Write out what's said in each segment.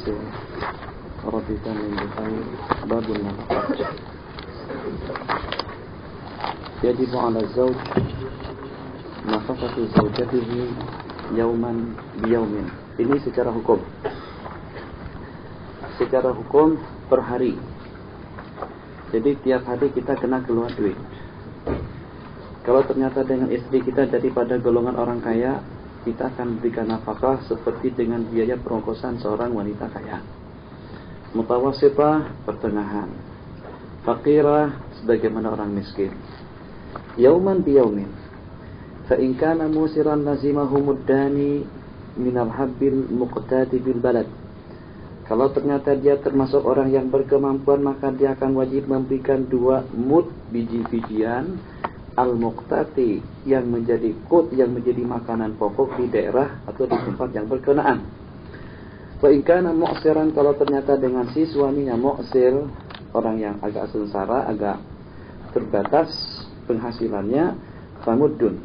tafsir Rabitan min Bukhair babun nafaqah. Yajibu 'ala az-zawj nafaqatu zawjatihi yauman biyaumin. Ini secara hukum. Secara hukum per hari. Jadi tiap hari kita kena keluar duit. Kalau ternyata dengan istri kita daripada golongan orang kaya, kita akan berikan nafkah seperti dengan biaya perongkosan seorang wanita kaya. Mutawasitah, pertengahan. Faqirah, sebagaimana orang miskin. Yauman biyaumin. Fa in kana musiran lazimahu muddani minal habbil muqtadi bil balad. Kalau ternyata dia termasuk orang yang berkemampuan, maka dia akan wajib memberikan 2 mud biji-bijian al-muqtati yang menjadi kut, yang menjadi makanan pokok di daerah atau di tempat yang berkenaan. Wa in kana mu'siran, kalau ternyata dengan si suaminya mu'sir, orang yang agak sengsara, agak terbatas penghasilannya, famuddun.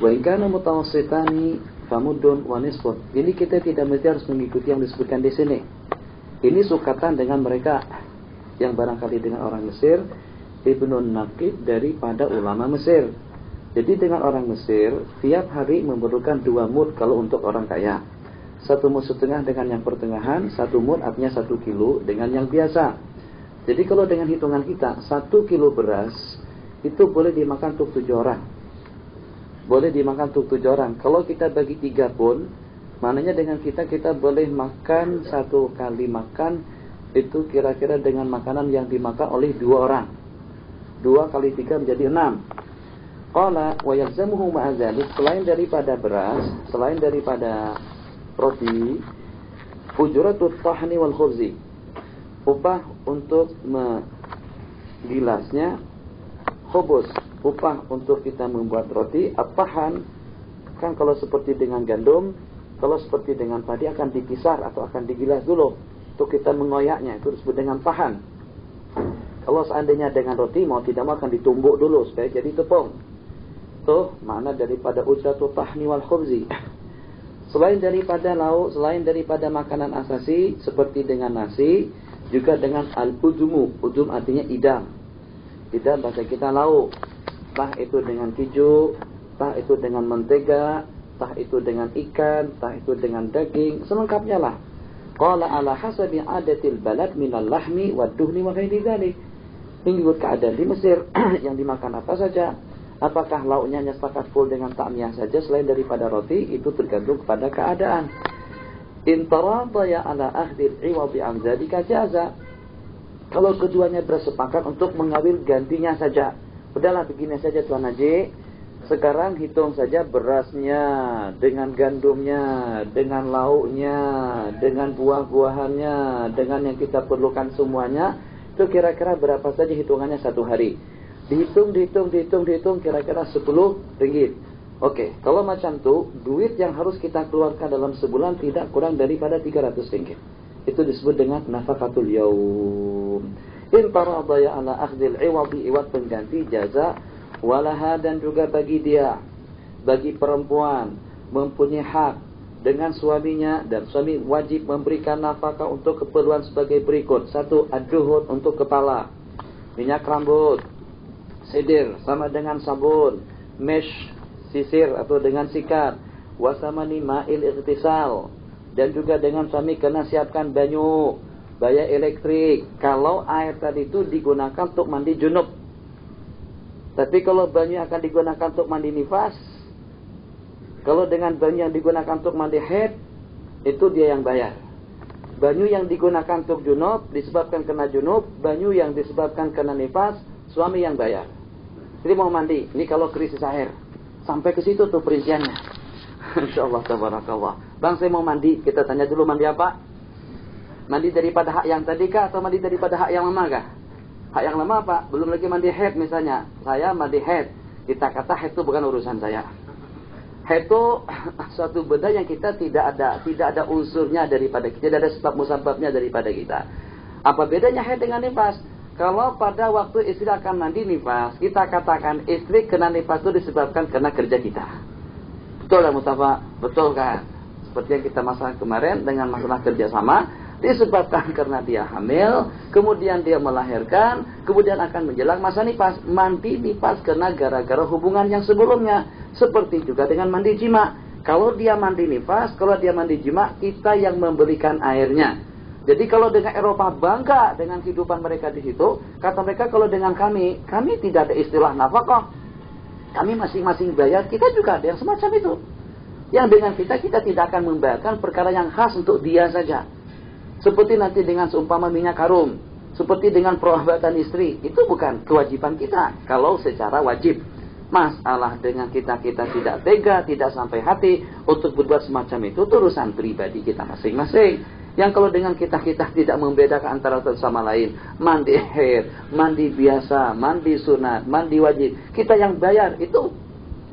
Wa in kana mutawassitani famuddun wa nisfun. Ini kita tidak mesti harus mengikuti yang disebutkan di sini. Ini sukatan dengan mereka yang barangkali dengan orang Mesir, Ibnun Naqib daripada ulama Mesir. Jadi dengan orang Mesir tiap hari memerlukan 2 mud kalau untuk orang kaya. 1 mud setengah dengan yang pertengahan, 1 mud artinya 1 kilo dengan yang biasa. Jadi kalau dengan hitungan kita 1 kilo beras itu boleh dimakan untuk 7 orang. Boleh dimakan untuk 7 orang. Kalau kita bagi 3 pun, maknanya dengan kita boleh makan 1 kali makan itu kira-kira dengan makanan yang dimakan oleh 2 orang. 2 kali 3 menjadi 6. Qala wa yalzamuhu ma'a dzalik, selain daripada beras, selain daripada roti, ujratut tahni wal khubzi. Upah untuk menggilasnya, khubuz, upah untuk kita membuat roti. At-tahan kan kalau seperti dengan gandum, kalau seperti dengan padi akan dipisar atau akan digilas dulu untuk kita mengoyaknya, itu disebut dengan tahan. Kalau seandainya dengan roti mau tidak mau akan ditumbuk dulu supaya jadi tepung. Tuh makna daripada ujratut tahni wal khubzi. Selain daripada lauk, selain daripada makanan asasi seperti dengan nasi, juga dengan al-udmu. Udum artinya idam. Idam bahasa kita lauk. Tah itu dengan keju, tah itu dengan mentega, tah itu dengan ikan, tah itu dengan daging, selengkapnya lah. Qala ala hasabi adatil balad minal lahmi wad duhni wa ghairi dzalik. Mengikut keadaan di Mesir yang dimakan apa saja. Apakah lauknya hanya sepakat full dengan ta'miyah saja selain daripada roti, itu tergantung kepada keadaan. In taradaya ala akhdil iwadi an dzalika jaza. Kalau keduanya bersepakat untuk mengambil gantinya saja. Udahlah begini saja Tuan Haji. Sekarang hitung saja berasnya, dengan gandumnya, dengan lauknya, dengan buah-buahannya, dengan yang kita perlukan semuanya. Itu kira-kira berapa saja hitungannya 1 hari. Dihitung kira-kira 10 ringgit. Oke, kalau macam itu, duit yang harus kita keluarkan dalam sebulan tidak kurang daripada 300 ringgit. Itu disebut dengan nafaqatul yaum. In taradaya ala akhdil iwadi, iwad pengganti, jaza walaha, dan juga bagi dia, bagi perempuan mempunyai hak dengan suaminya, dan suami wajib memberikan nafkah untuk keperluan sebagai berikut. 1, ad-duhun untuk kepala, minyak rambut, sidir sama dengan sabun, mesh sisir atau dengan sikat, wasamani ma'il ightisal, dan juga dengan suami kena siapkan banyu, bayar elektrik kalau air tadi itu digunakan untuk mandi junub. Tapi kalau banyu akan digunakan untuk mandi nifas, kalau dengan banyu yang digunakan untuk mandi haid, itu dia yang bayar. Banyu yang digunakan untuk junub disebabkan kena junub, banyu yang disebabkan kena nifas, suami yang bayar. Jadi mau mandi, ini kalau krisis air, sampai ke situ tuh perinciannya. Insyaallah tabarakallah. Bang, saya mau mandi, kita tanya dulu mandi apa? Mandi daripada hak yang tadi kah atau mandi daripada hak yang lama kah? Hak yang lama apa? Belum lagi mandi haid misalnya. Saya mandi haid. Kita kata haid itu bukan urusan saya. Haid itu suatu benda yang kita tidak ada unsurnya daripada kita, tidak ada sebab musababnya daripada kita. Apa bedanya haid dengan nifas? Kalau pada waktu istri akan mandi nifas, kita katakan istri kena nifas itu disebabkan kena kerja kita. Betul lah Mustafa? Betul kan? seperti yang kita masalah kemarin dengan masalah kerjasama, disebabkan karena dia hamil, kemudian dia melahirkan, kemudian akan menjelang masa nifas. Mandi nifas karena gara-gara hubungan yang sebelumnya. Seperti juga dengan mandi jima. Kalau dia mandi nifas, kalau dia mandi jima, kita yang memberikan airnya. Jadi kalau dengan Eropa bangga dengan kehidupan mereka di situ, kata mereka kalau dengan kami tidak ada istilah nafkah. Kami masing-masing bayar, kita juga ada yang semacam itu. Yang dengan kita tidak akan membayarkan perkara yang khas untuk dia saja. Seperti nanti dengan seumpama minyak harum, seperti dengan perobatan istri, itu bukan kewajiban kita kalau secara wajib. Masalah dengan kita tidak tega, tidak sampai hati untuk berbuat semacam itu urusan pribadi kita masing-masing. Yang kalau dengan kita tidak membedakan antara satu sama lain, mandi haid, mandi biasa, mandi sunat, mandi wajib, kita yang bayar, itu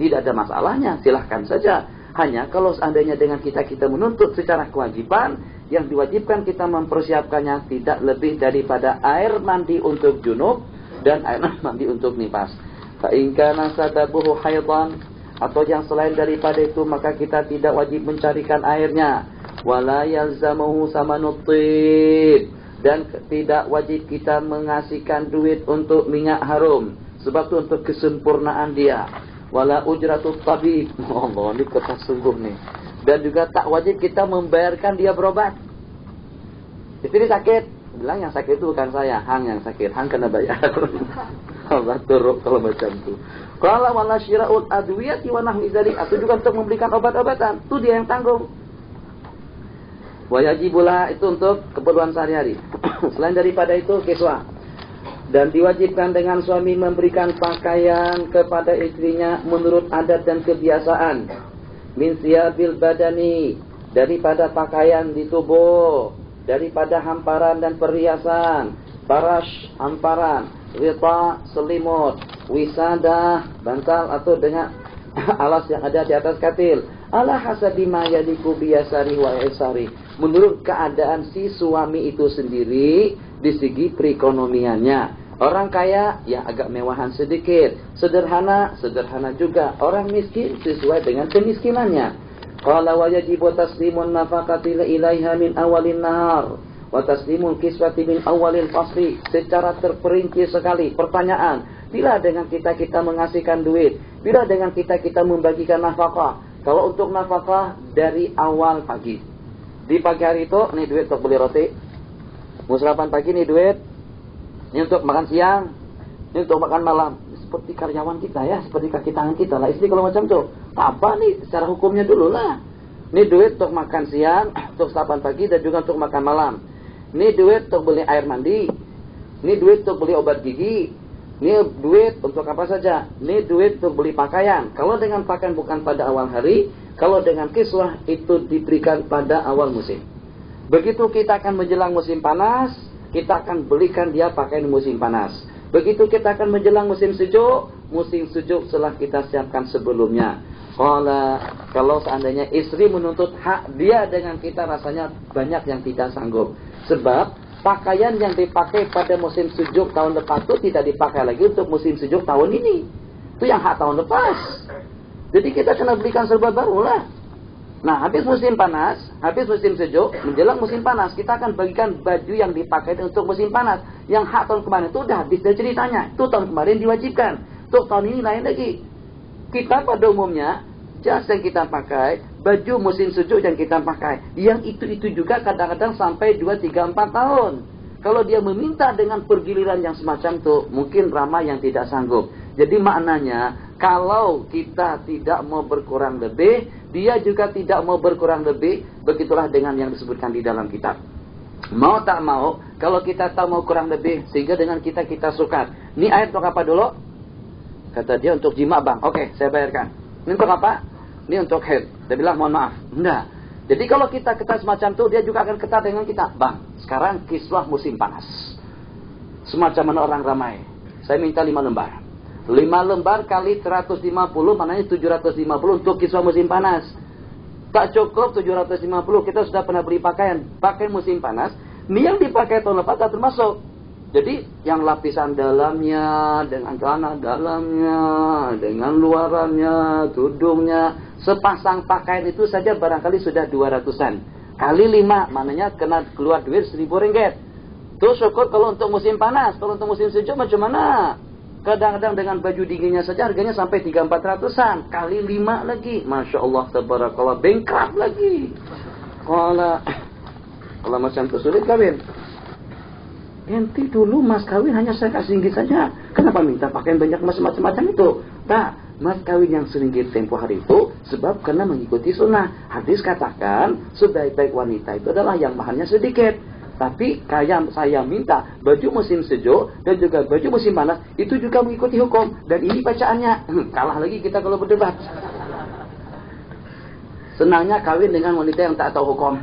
tidak ada masalahnya, silahkan saja. Hanya kalau seandainya dengan kita menuntut secara kewajiban, yang diwajibkan kita mempersiapkannya tidak lebih daripada air mandi untuk junub dan air mandi untuk nifas. Fa in kana sadabuhu haidan, atau yang selain daripada itu, maka kita tidak wajib mencarikan airnya. Wala yalzamuhu samanut thib, dan tidak wajib kita mengasihkan duit untuk minyak harum, sebab itu untuk kesempurnaan dia. Wala ujratut tabib, Allah, ini ketat sungguh nih. Dan juga tak wajib kita membayarkan dia berobat. Istri sakit, bilang yang sakit itu bukan saya, Hang yang sakit, Hang kena bayar. Allah turuk kalau macam itu. Qala wala syira'ul adwiyati wa nahwi dzalik, atau juga untuk membelikan obat-obatan, itu dia yang tanggung. Wajibullah, itu untuk keperluan sehari-hari. Selain daripada itu, kiswah. Dan diwajibkan dengan suami memberikan pakaian kepada istrinya menurut adat dan kebiasaan. Min siyabil badani, daripada pakaian di tubuh, daripada hamparan dan perhiasan, farash, hamparan, rita, selimut, wisada, bantal atau dengan alas yang ada di atas katil. Ala hasabi ma yadiku biyasari wa isari, menurut keadaan si suami itu sendiri di segi perekonomiannya. Orang kaya ya agak mewahan sedikit, sederhana juga. Orang miskin sesuai dengan kemiskinannya. Qala wa yajibu taslimun nafaqati ilaiha min awalin nahar wa taslimul kiswati min awalil fasli. Secara terperinci sekali pertanyaan, bila dengan kita mengasihkan duit, bila dengan kita membagikan nafkah. Kalau untuk nafkah dari awal pagi. Di pagi hari itu, nih duit untuk beli roti. Mau sarapan pagi nih duit. Ini untuk makan siang. Ini untuk makan malam. Seperti karyawan kita ya, seperti kaki tangan kita lah. Istri kalau macam itu, apa nih secara hukumnya dulu lah. Ini duit untuk makan siang, untuk sarapan pagi dan juga untuk makan malam. Ini duit untuk beli air mandi. Ini duit untuk beli obat gigi. Ini duit untuk apa saja. Ini duit untuk beli pakaian. Kalau dengan pakaian bukan pada awal hari, kalau dengan kiswah itu diberikan pada awal musim. Begitu kita akan menjelang musim panas, kita akan belikan dia pakaian musim panas. Begitu kita akan menjelang musim sejuk telah kita siapkan sebelumnya. Kalau seandainya istri menuntut hak dia dengan kita, rasanya banyak yang tidak sanggup. Sebab pakaian yang dipakai pada musim sejuk tahun depan itu tidak dipakai lagi untuk musim sejuk tahun ini. Itu yang hak tahun lepas. Jadi kita kena belikan serba baru lah. Nah, habis musim panas, habis musim sejuk, menjelang musim panas, kita akan bagikan baju yang dipakai untuk musim panas. Yang hak tahun kemarin itu udah habis dari ceritanya. Itu tahun kemarin diwajibkan. Untuk tahun ini lain lagi. Kita pada umumnya, jas yang kita pakai, baju musim sejuk yang kita pakai, yang itu juga kadang-kadang sampai 2, 3, 4 tahun. Kalau dia meminta dengan pergiliran yang semacam itu, mungkin ramai yang tidak sanggup. Jadi maknanya, kalau kita tidak mau berkurang lebih, dia juga tidak mau berkurang lebih. Begitulah dengan yang disebutkan di dalam kitab. Mau tak mau, kalau kita tak mau kurang lebih, sehingga dengan kita suka. Ini ayat untuk apa dulu? Kata dia untuk jima bang. Oke, saya bayarkan. Ini untuk apa? Ini untuk haid. Dia bilang mohon maaf. Enggak. Jadi kalau kita ketat semacam itu, dia juga akan ketat dengan kita. Bang, sekarang kiswah musim panas. Semacam mana orang ramai. Saya minta 5 lembar. 5 lembar kali 150, maknanya 750 untuk kiswah musim panas. Tak cukup 750, kita sudah pernah beli pakaian. Pakaian musim panas, ini yang dipakai tahun lepas tak termasuk. Jadi yang lapisan dalamnya, dengan celana dalamnya, dengan luarannya, tudungnya, Sepasang pakaian itu saja barangkali sudah 200-an. Kali 5, maknanya kena keluar duit 1.000 ringgit. Tuh syukur kalau untuk musim panas. Kalau untuk musim sejuk macam mana? Kadang-kadang dengan baju dinginnya saja harganya sampai 300-400-an. Kali 5 lagi. Masya Allah, tabarakallah, bankrupt lagi. Kalau macam itu sulit kawin. Enti dulu mas kawin hanya saya kasih ringgit saja. Kenapa minta pakaian banyak macam-macam itu? Tak, mas kawin yang seringgit tempoh hari itu sebab karena mengikuti sunnah. Hadis katakan sebaik-baik wanita itu adalah yang mahalnya sedikit. Tapi saya minta baju musim sejuk dan juga baju musim panas itu juga mengikuti hukum. Dan ini bacaannya. Kalah lagi kita kalau berdebat. Senangnya kawin dengan wanita yang tak tahu hukum.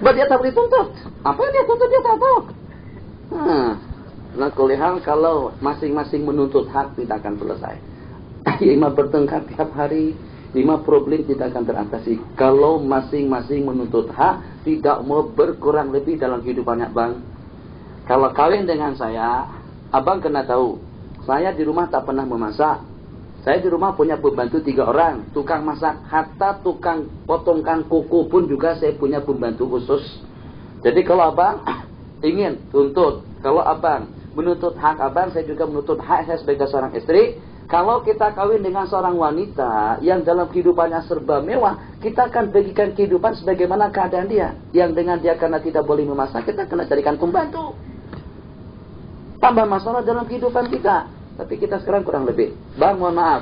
Sebab dia tak boleh tuntut. Apa yang dia tuntut dia tak tahu. Nah, kulihat kalau masing-masing menuntut hak tidak akan selesai. 5 bertengkar tiap hari, 5 problem tidak akan teratasi. Kalau masing-masing menuntut hak, tidak mau berkurang lebih dalam kehidupannya, Bang. Kalau kawin dengan saya, Abang kena tahu. Saya di rumah tak pernah memasak. Saya di rumah punya pembantu 3 orang, tukang masak, hatta tukang potongkan kuku pun juga saya punya pembantu khusus. Jadi kalau Abang ingin tuntut, kalau Abang menuntut hak Abang, saya juga menuntut hak saya sebagai seorang istri. Kalau kita kawin dengan seorang wanita yang dalam kehidupannya serba mewah, kita akan bagikan kehidupan sebagaimana keadaan dia. Yang dengan dia karena tidak boleh memasak, kita kena carikan pembantu. Tambah masalah dalam kehidupan kita. Tapi kita sekarang kurang lebih. Bang, mohon maaf.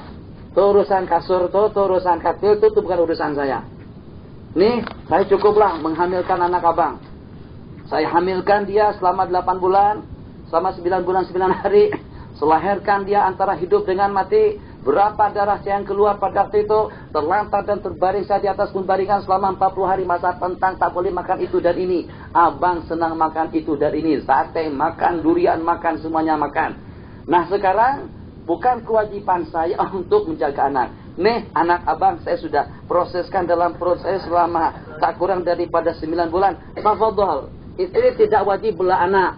Itu urusan kasur, itu urusan katil, itu bukan urusan saya. Nih, saya cukuplah menghamilkan anak Abang. Saya hamilkan dia selama 8 bulan, selama 9 bulan 9 hari. Selahirkan dia antara hidup dengan mati. Berapa darah saya yang keluar pada waktu itu. Terlantar dan terbaring saya di atas pembaringan selama 40 hari. Masa tentang tak boleh makan itu dan ini. Abang senang makan itu dan ini. Sate makan, durian makan, semuanya makan. Nah sekarang bukan kewajiban saya untuk menjaga anak. Nih anak Abang saya sudah proseskan dalam proses selama tak kurang daripada 9 bulan. Tafadhol. Istri tidak wajib bela anak.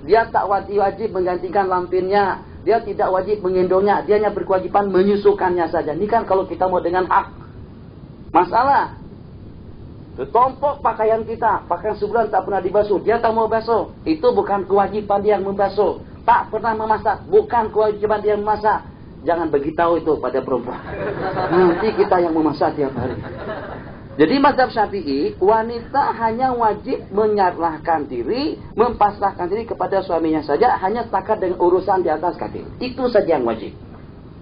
Dia tak wajib menggantikan lampirnya. Dia tidak wajib menggendongnya. Dia hanya berkewajiban menyusukannya saja. Ini kan kalau kita mau dengan hak. Masalah. Tumpuk pakaian kita. Pakaian sebulan tak pernah dibasuh. Dia tak mau basuh. Itu bukan kewajiban dia yang membasuh. Tak pernah memasak. Bukan kewajiban dia yang memasak. Jangan beritahu itu pada perempuan. Nanti kita yang memasak tiap hari. Jadi mazhab Syafi'i, wanita hanya wajib menyerahkan diri, mempasrahkan diri kepada suaminya saja, hanya setakat dengan urusan di atas katil. Itu saja yang wajib.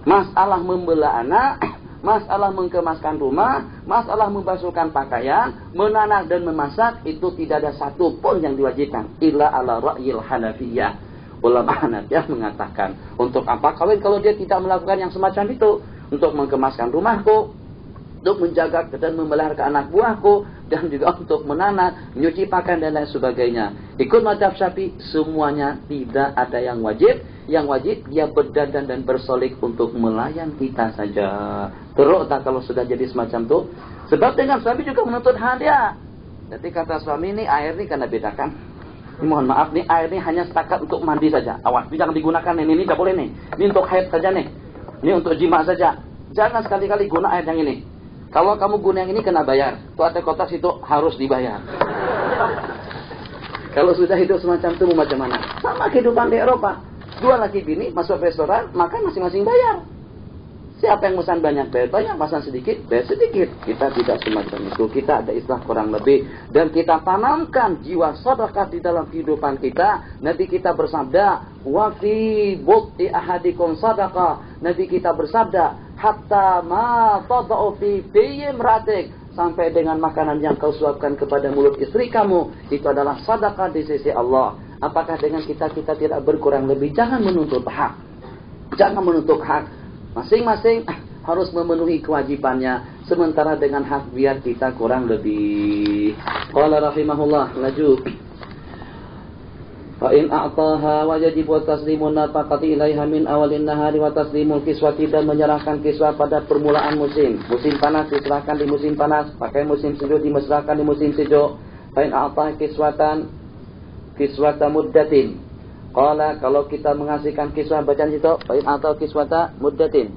Masalah membela anak, masalah mengemaskan rumah, masalah membasuhkan pakaian, menanak dan memasak, itu tidak ada satu pun yang diwajibkan. Illa ala ra'yil Hanafiyah. Ulama Hanafiyah mengatakan, untuk apa kawin kalau dia tidak melakukan yang semacam itu? Untuk mengemaskan rumahku, untuk menjaga dan memelihara anak buahku, dan juga untuk menanak, menyuci pakaian dan lain sebagainya. Ikut mazhab Syafi'i, semuanya tidak ada yang wajib. Yang wajib dia berdandan dan bersolik untuk melayan kita saja. Teruk tak kalau sudah jadi semacam itu? Sebab dengan suami juga menuntut hak dia. Jadi kata suami ini air ini karena bedakan. Mohon maaf nih, air ini hanya setakat untuk mandi saja. Awas, jangan digunakan ini tidak boleh nih. Ini untuk haid saja nih. Ini untuk jima saja. Jangan sekali-kali guna air yang ini. Kalau kamu guna yang ini kena bayar. Tuh ada kotak situ harus dibayar. Kalau sudah hidup semacam itu macam mana? Sama kehidupan di Eropa. 2 laki bini masuk restoran, makan masing-masing bayar. Siapa yang pesan banyak bayar banyak, pesan sedikit bayar sedikit. Kita tidak semacam itu. Kita ada islah kurang lebih. Dan kita tanamkan jiwa sedekah di dalam kehidupan kita. Nabi kita bersabda, wa fi buti ahadikum sadaqah. Nabi kita bersabda, hatta ma tada'u fi imratik, sampai dengan makanan yang kau suapkan kepada mulut istri kamu, itu adalah sedekah di sisi Allah. Apakah dengan kita tidak berkurang lebih? Jangan menuntut hak. Jangan menuntut hak. Masing-masing harus memenuhi kewajibannya. Sementara dengan hak biar kita kurang lebih. Qala rahimahullah, laju. Fa in a'taha wa yajibu taslimun nafaqati ilaiha min awalin nahari wa taslimul kiswati, dan menyerahkan kiswah pada permulaan musim. Musim panas diserahkan di musim panas, pakai musim sejuk diserahkan di musim sejuk. Fa in a'taha kiswata muddatin. Qala, kalau kita mengasihkan kiswah bacaan itu, fa in a'taha kiswata muddatin.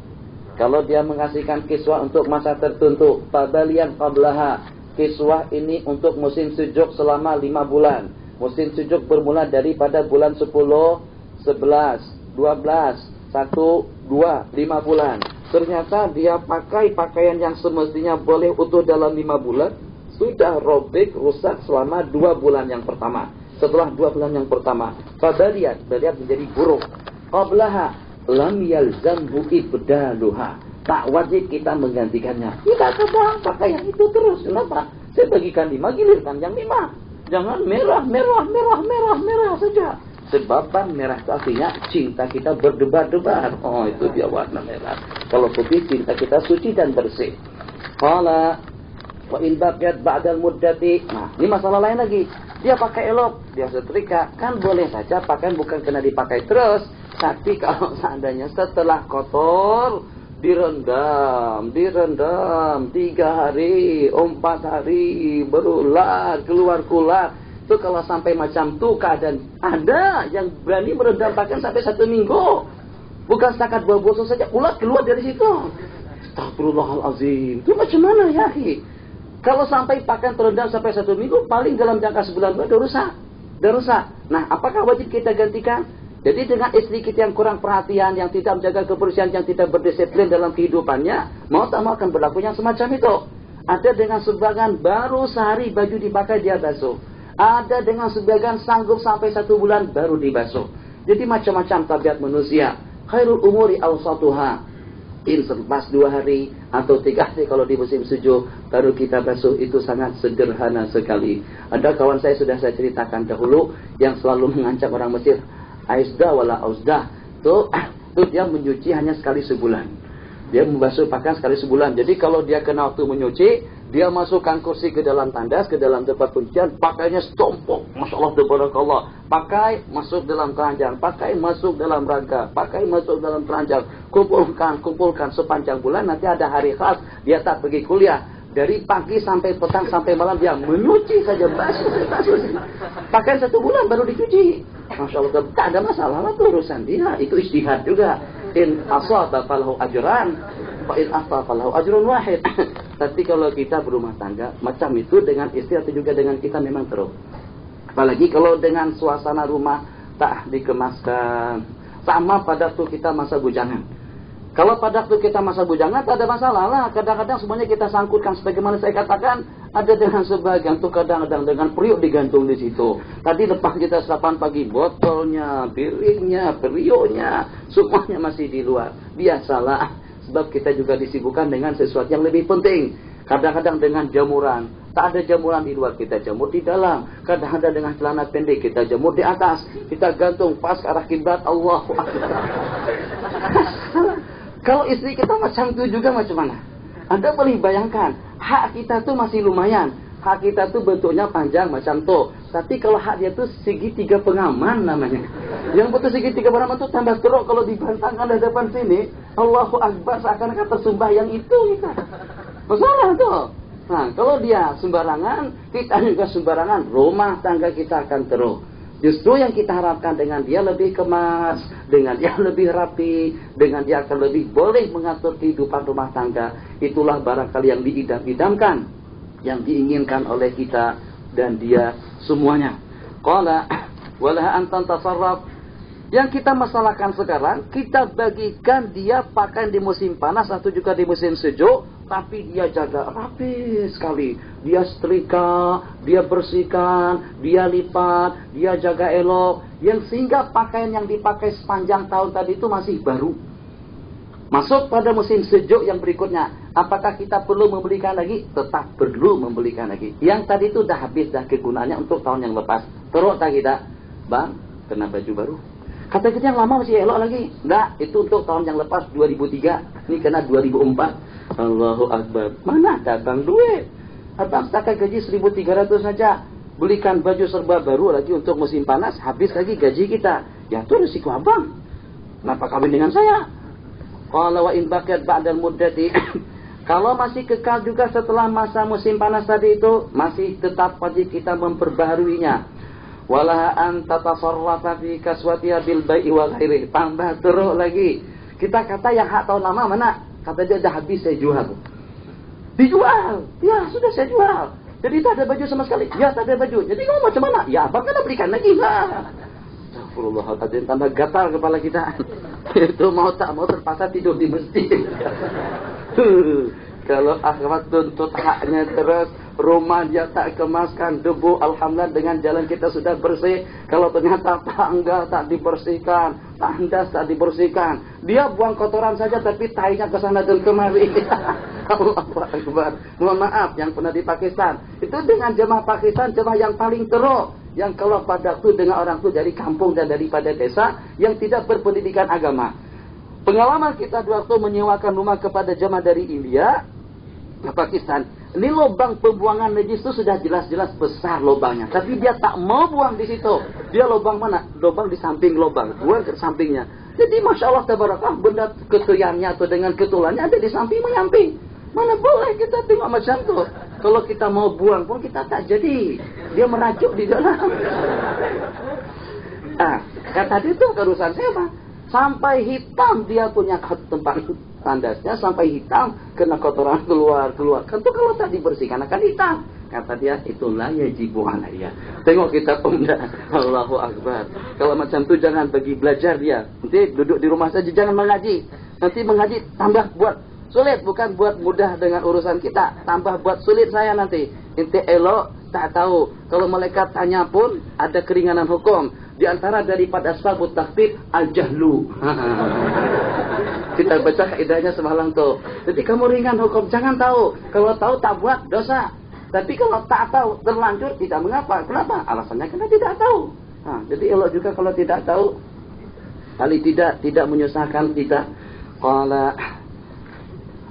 Kalau dia mengasihkan kiswah untuk masa tertentu, fabalian qablaha. Kiswah ini untuk musim sejuk selama 5 bulan. Musim sejuk bermula daripada bulan 10, 11, 12, 1, 2, 5 bulan. Ternyata dia pakai pakaian yang semestinya boleh utuh dalam 5 bulan, sudah robek, rusak selama 2 bulan yang pertama. Setelah 2 bulan yang pertama, fabaliat menjadi buruk. Qablaha lam yalzamhu ibdaluha. Tak wajib kita menggantikannya. Kita sedang pakaian itu terus. Kenapa? Saya bagikan 5, gilirkan yang 5. Jangan merah saja. Sebab merah itu artinya cinta kita berdebar-debar. Oh, itu dia warna merah. Kalau putih, cinta kita suci dan bersih. Qala wa in baqiyat ba'dal muddati. Nah, ini masalah lain lagi. Dia pakai elok, dia setrika, kan boleh saja pakaian bukan kena dipakai terus. Tapi kalau seandainya setelah kotor direndam 3 hari, 4 hari, berular, keluar kulat. Itu kalau sampai macam tu keadaan, ada yang berani merendam pakaian sampai 1 minggu. Bukan setakat bau gosok saja, ulat keluar dari situ. Astagfirullahalazim. Itu macam mana ya? Kalau sampai pakaian terendam sampai 1 minggu, paling dalam jangka sebulan sudah rusak. Nah, apakah wajib kita gantikan? Jadi dengan istri kita yang kurang perhatian, yang tidak menjaga kebersihan, yang tidak berdisiplin dalam kehidupannya, mau tak mau akan berlaku yang semacam itu. Ada dengan sebagian baru sehari baju dipakai dia basuh. Ada dengan sebagian sanggup sampai 1 bulan baru dibasuh. Jadi macam-macam tabiat manusia. Khairul umuri awsatuha. Selepas 2 hari atau 3 hari kalau di musim sejuk baru kita basuh, itu sangat sederhana sekali. Ada kawan saya sudah saya ceritakan dahulu yang selalu mengancam orang Mesir. Aizdah wala auzdah. Tuh dia menyuci hanya sekali sebulan. Dia membasuh pakaian sekali sebulan. Jadi kalau dia kena waktu menyuci, dia masukkan kursi ke dalam tandas, ke dalam tempat pencucian, pakainya stompok. Masya Allah, tabarakallah. Pakai, masuk dalam keranjang. Pakai, masuk dalam raga. Pakai, masuk dalam keranjang. Kumpulkan sepanjang bulan. Nanti ada hari khas, dia tak pergi kuliah. Dari pagi sampai petang sampai malam dia menyuci saja, basuh. Pakaian 1 bulan baru dicuci. Masya Allah, tak ada masalah lah urusan dia. Itu ijtihad juga. In asaba falahu ajran, wa in akhta falahu ajrun wahid. Tapi kalau kita berumah tangga macam itu dengan istri atau juga dengan kita memang teruk. Apalagi kalau dengan suasana rumah tak dikemaskan. Sama pada waktu kita masa bujangan. Kalau pada waktu kita masa bujangan tak ada masalah lah. Kadang-kadang semuanya kita sangkutkan. Sebagaimana saya katakan, ada dengan sebagian tuh kadang-kadang dengan periuk digantung di situ. Tadi lepas kita sarapan pagi, botolnya, piringnya, periuknya, semuanya masih di luar. Biasalah. Sebab kita juga disibukkan dengan sesuatu yang lebih penting. Kadang-kadang dengan jamuran. Tak ada jamuran di luar, kita jamur di dalam. Kadang-kadang dengan celana pendek, kita jamur di atas. Kita gantung pas ke arah kiblat. Allahu Akbar. Kalau istri kita macam itu juga macam mana? Anda boleh bayangkan, hak kita tuh masih lumayan. Hak kita tuh bentuknya panjang macam tu. Tapi kalau hak dia tuh segitiga pengaman namanya. Yang betul segitiga pengaman tuh tambah teruk kalau dibantangkan di depan sini. Allahu Akbar, seakan-akan tersembah yang itu kita. Masalah tuh. Nah, kalau dia sembarangan, kita juga sembarangan. Rumah tangga kita akan teruk. Justru yang kita harapkan dengan dia lebih kemas, dengan dia lebih rapi, dengan dia akan lebih boleh mengatur kehidupan rumah tangga. Itulah barangkali yang diidam-idamkan, yang diinginkan oleh kita dan dia semuanya. Qala walaha antan tasarraf. Yang kita masalahkan sekarang, kita bagikan dia pakaian di musim panas atau juga di musim sejuk, tapi dia jaga rapi sekali. Dia setrika, dia bersihkan, dia lipat, dia jaga elok. Yang sehingga pakaian yang dipakai sepanjang tahun tadi itu masih baru. Masuk pada musim sejuk yang berikutnya. Apakah kita perlu membelikan lagi? Tetap perlu membelikan lagi. Yang tadi itu dah habis dah kegunaannya untuk tahun yang lepas. Teruk tak kita? Bang, kena baju baru. Kata kita yang lama masih elok lagi. Enggak, itu untuk tahun yang lepas 2003. Ini kena 2004. Allahu Akbar. Mana datang duit? Abang setakat gaji 1.300 saja. Belikan baju serba baru lagi untuk musim panas. Habis lagi gaji kita. Ya itu risiko abang. Kenapa kawin dengan saya? Qala wa in baqiyat ba'dal muddati. Kalau masih kekal juga setelah masa musim panas tadi itu, masih tetap wajib kita memperbaharuinya. Walaha an tatasarrafa fi kaswatiha bil bai'i wa ghairihi. Tambah teruk lagi. Kita kata yang hak tahun lama mana? Kata dia, dah habis saya jual. Dijual. Ya, sudah saya jual. Jadi tak ada baju sama sekali. Ya, tak ada baju. Jadi kamu macam mana? Ya, abang kan belikan lagi lah. Astagfirullahaladzim, tambah gatal kepala kita. Itu mau tak mau terpaksa tidur di masjid. Kalau akhwat tuntut haknya terus, rumah dia tak kemaskan, debu alhamdulillah dengan jalan kita sudah bersih. Kalau ternyata tangga tak dibersihkan, tandas tak dibersihkan, dia buang kotoran saja tapi tainya ke sana dan kemari. Allahu Akbar. Mohon maaf yang pernah di Pakistan. Itu dengan jemaah Pakistan, jemaah yang paling teruk. Yang kalau pada itu dengan orang itu dari kampung dan daripada desa yang tidak berpendidikan agama. Pengalaman kita waktu menyewakan rumah kepada jemaah dari India ke Pakistan. Ini lubang pembuangan najis itu sudah jelas-jelas besar lubangnya. Tapi dia tak mau buang di situ. Dia lubang mana? Lubang di samping lubang. Buang ke sampingnya. Jadi Masya Allah tabarakallah, benda ketuyannya atau dengan ketulannya ada di samping menyamping. Mana boleh kita tengok macam tu. Kalau kita mau buang pun kita tak jadi. Dia merajuk di dalam. Kata dia itu urusan saya apa? Sampai hitam dia punya tempat tandasnya, sampai hitam kena kotoran keluar. Tentu kalau tak dibersihkan akan hitam. Kata dia, itulah yajibu alaiya. Tengok kita pemuda. Allahu Akbar. Kalau macam tu jangan pergi belajar dia. Nanti duduk di rumah saja, jangan mengaji. Nanti mengaji tambah buat sulit, bukan buat mudah dengan urusan kita. Tambah buat sulit saya nanti. Inti elok, tak tahu. Kalau malaikat tanya pun, ada keringanan hukum. Di antara daripada asbabut takhfif al-jahlu. Kita baca kaidahnya semalam tu. Jadi kamu ringan hukum, jangan tahu. Kalau tahu tak buat dosa. Tapi kalau tak tahu terlanjur tidak mengapa. Kenapa? Alasannya karena tidak tahu. Jadi elok juga kalau tidak tahu. Kali tidak menyusahkan kita. Qala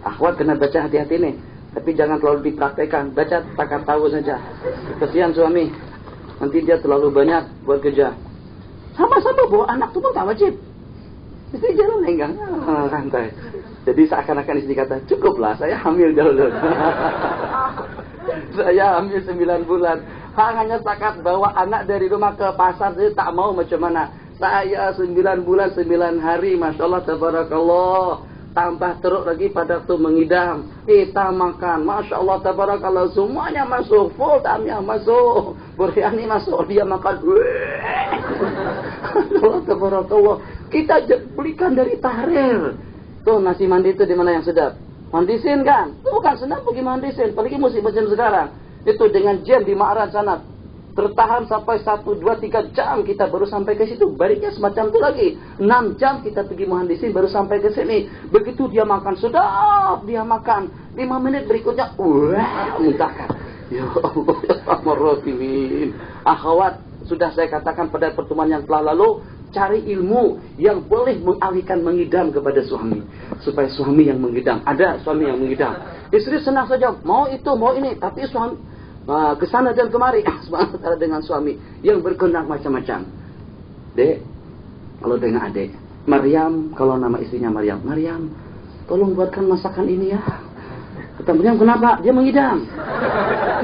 akhwat kena baca hati-hati nih. Tapi jangan terlalu dipraktekan. Baca takat tahu saja. Kesian suami. Nanti dia terlalu banyak buat kerja. Sama-sama bawa anak itu pun tak wajib. Istri jalan lenggang. Santai. Jadi seakan-akan istri kata, cukuplah saya hamil dulu. Saya hamil 9 bulan. Hanya takat bawa anak dari rumah ke pasar. Saya tak mau macam mana. Saya 9 bulan 9 hari. Masya Allah tabarakallah. Tambah teruk lagi pada waktu mengidam. Kita makan. Masya Allah tabarakallah. Semuanya masuk. Full time-nya masuk. Biryani masuk. Dia makan. Allah tabarakallah. Kita belikan dari Tahrir. Tuh nasi mandi itu di mana yang sedap? Mandisin kan? Itu bukan senang pergi mandisin. Apalagi musim macam sekarang. Itu dengan jam di Ma'ran sana. Tertahan sampai 1, 2, 3 jam kita baru sampai ke situ. Baliknya semacam itu lagi. 6 jam kita pergi mandisin baru sampai ke sini. Begitu dia makan, sedap dia makan. 5 menit berikutnya, wah, muntahkan. Ya Allah, ya Rahman. Akhwat, sudah saya katakan pada pertemuan yang telah lalu, cari ilmu yang boleh mengalihkan mengidam kepada suami. Supaya suami yang mengidam. Ada suami yang mengidam. Istri senang saja. Mau itu, mau ini. Tapi suami kesana dan kemari. Sementara dengan suami yang berkehendak macam-macam. Dek, kalau dengan adik. Maryam, kalau nama istrinya Maryam. Maryam, tolong buatkan masakan ini ya. Kata Maryam, kenapa? Dia mengidam.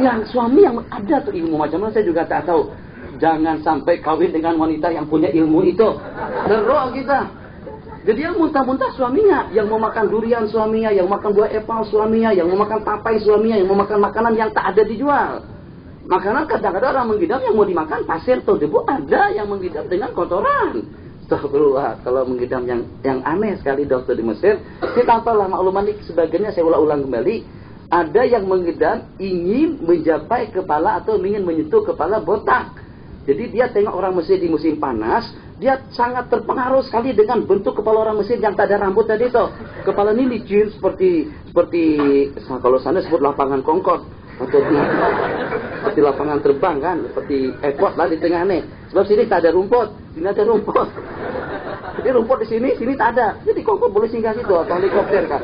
Yang suami yang ada tuh ilmu macam mana saya juga tak tahu. Jangan sampai kawin dengan wanita yang punya ilmu itu. Teruk kita. Jadi yang muntah-muntah suaminya. Yang mau makan durian suaminya. Yang makan buah apel suaminya. Yang mau makan papai suaminya. Yang mau makan makanan yang tak ada dijual. Makanan kadang-kadang orang menggidam yang mau dimakan pasir atau debu. Ada yang menggidam dengan kotoran. Astagfirullah. Kalau menggidam yang aneh sekali dokter di Mesir. Kita apalah makluman ini. Sebagiannya saya ulang kembali. Ada yang menggidam ingin mencapai kepala atau ingin menyentuh kepala botak. Jadi dia tengok orang Mesir di musim panas, dia sangat terpengaruh sekali dengan bentuk kepala orang Mesir yang tak ada rambut tadi itu. Kepala ini licin seperti kalau sana sebut lapangan Concorde atau seperti lapangan terbang kan, seperti airport lah di tengah nih. Sebab sini tak ada rumput, sini ada rumput. Jadi rumput di sini tak ada. Jadi Concorde boleh singgah situ atau helikopter kan.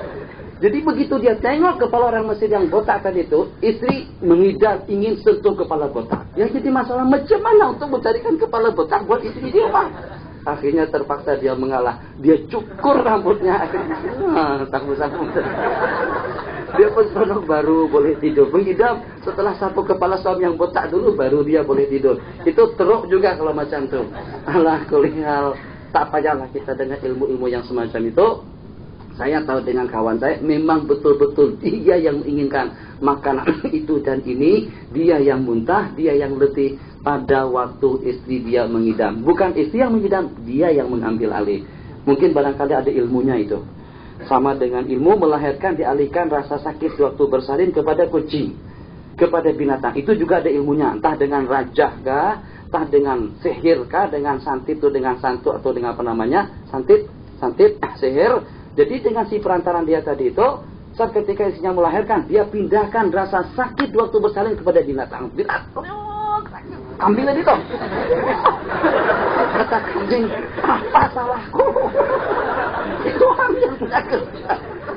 Jadi begitu dia tengok kepala orang Mesir yang botak tadi itu, istri mengidam ingin sentuh kepala botak. Yang jadi masalah macam mana untuk mencarikan kepala botak buat istri dia Pak? Akhirnya terpaksa dia mengalah. Dia cukur rambutnya. Takut-takut. Dia pun senang baru boleh tidur. Mengidam setelah satu kepala suami yang botak dulu baru dia boleh tidur. Itu teruk juga kalau macam itu. Alah kulihal. Tak payahlah kita dengan ilmu-ilmu yang semacam itu. saya tahu dengan kawan saya, memang betul-betul dia yang menginginkan makanan itu dan ini, dia yang muntah, dia yang letih pada waktu istri dia mengidam. Bukan istri yang mengidam, dia yang mengambil alih. Mungkin barangkali ada ilmunya itu. Sama dengan ilmu melahirkan, dialihkan rasa sakit waktu bersalin kepada kucing, kepada binatang. Itu juga ada ilmunya, entah dengan rajah kah, entah dengan sihir kah, dengan santit itu dengan santu atau dengan apa namanya, santit, sihir. Jadi dengan si perantaran dia tadi itu, saat ketika istrinya melahirkan, dia pindahkan rasa sakit waktu bersalin kepada binatang. Kambing tadi toh. Kata kambing, apa salahku? Itu hal yang punya kerja.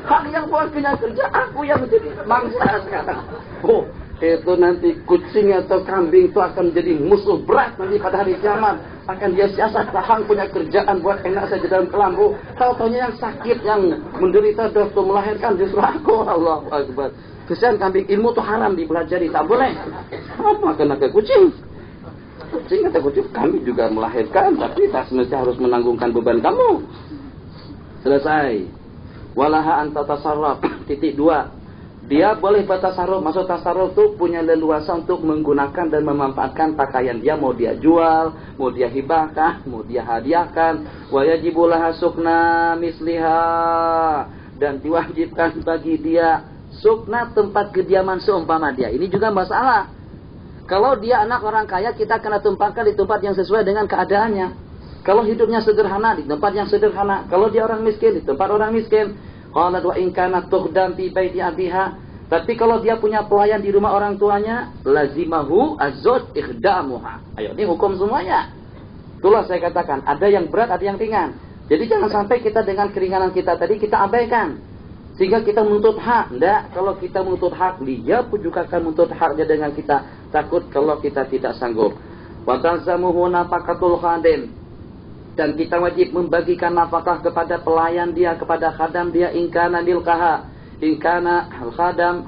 Hal yang bukan punya kerja, aku yang menjadi mangsa sekarang. Oh, itu nanti kucing atau kambing itu akan menjadi musuh berat nanti pada hari kiamat. Akan dia siasat tahan punya kerjaan buat enak saja dalam kelambu. Tahu-taunya yang sakit, yang menderita waktu melahirkan justru aku. Allahu Akbar. Kesian kambing, ilmu itu haram dipelajari, tak boleh. Apa kena ke kucing? Kucing atau kucing, kami juga melahirkan, tapi tak semestinya harus menanggungkan beban kamu. Selesai. Walaha anta tasarraf. Titik 2. Dia boleh bertasarruf. Maksud tasarruf itu punya leluasa untuk menggunakan dan memanfaatkan pakaian dia. Mau dia jual, mau dia hibahkan, mau dia hadiahkan. Wa yajibu laha sukna misliha. Dan diwajibkan bagi dia sukna tempat kediaman seumpama dia. Ini juga masalah. Kalau dia anak orang kaya, kita kena tempatkan di tempat yang sesuai dengan keadaannya. Kalau hidupnya sederhana, di tempat yang sederhana. Kalau dia orang miskin, di tempat orang miskin. Qalat wa in kanat tukhdam fi baiti abiha. Tapi kalau dia punya pelayan di rumah orang tuanya, lazimahu az-zawj ikhdamuha. Ayo, ini hukum semuanya. Itulah saya katakan, ada yang berat, ada yang ringan. Jadi jangan sampai kita dengan keringanan kita tadi kita abaikan. Sehingga kita menuntut hak. Tidak, kalau kita menuntut hak, dia pun juga akan menuntut haknya dengan kita. Takut kalau kita tidak sanggup. Wa tazamuhu nafaqatul khadim. Dan kita wajib membagikan nafkah kepada pelayan dia, kepada khadam dia, ingkana milkaha, ingkana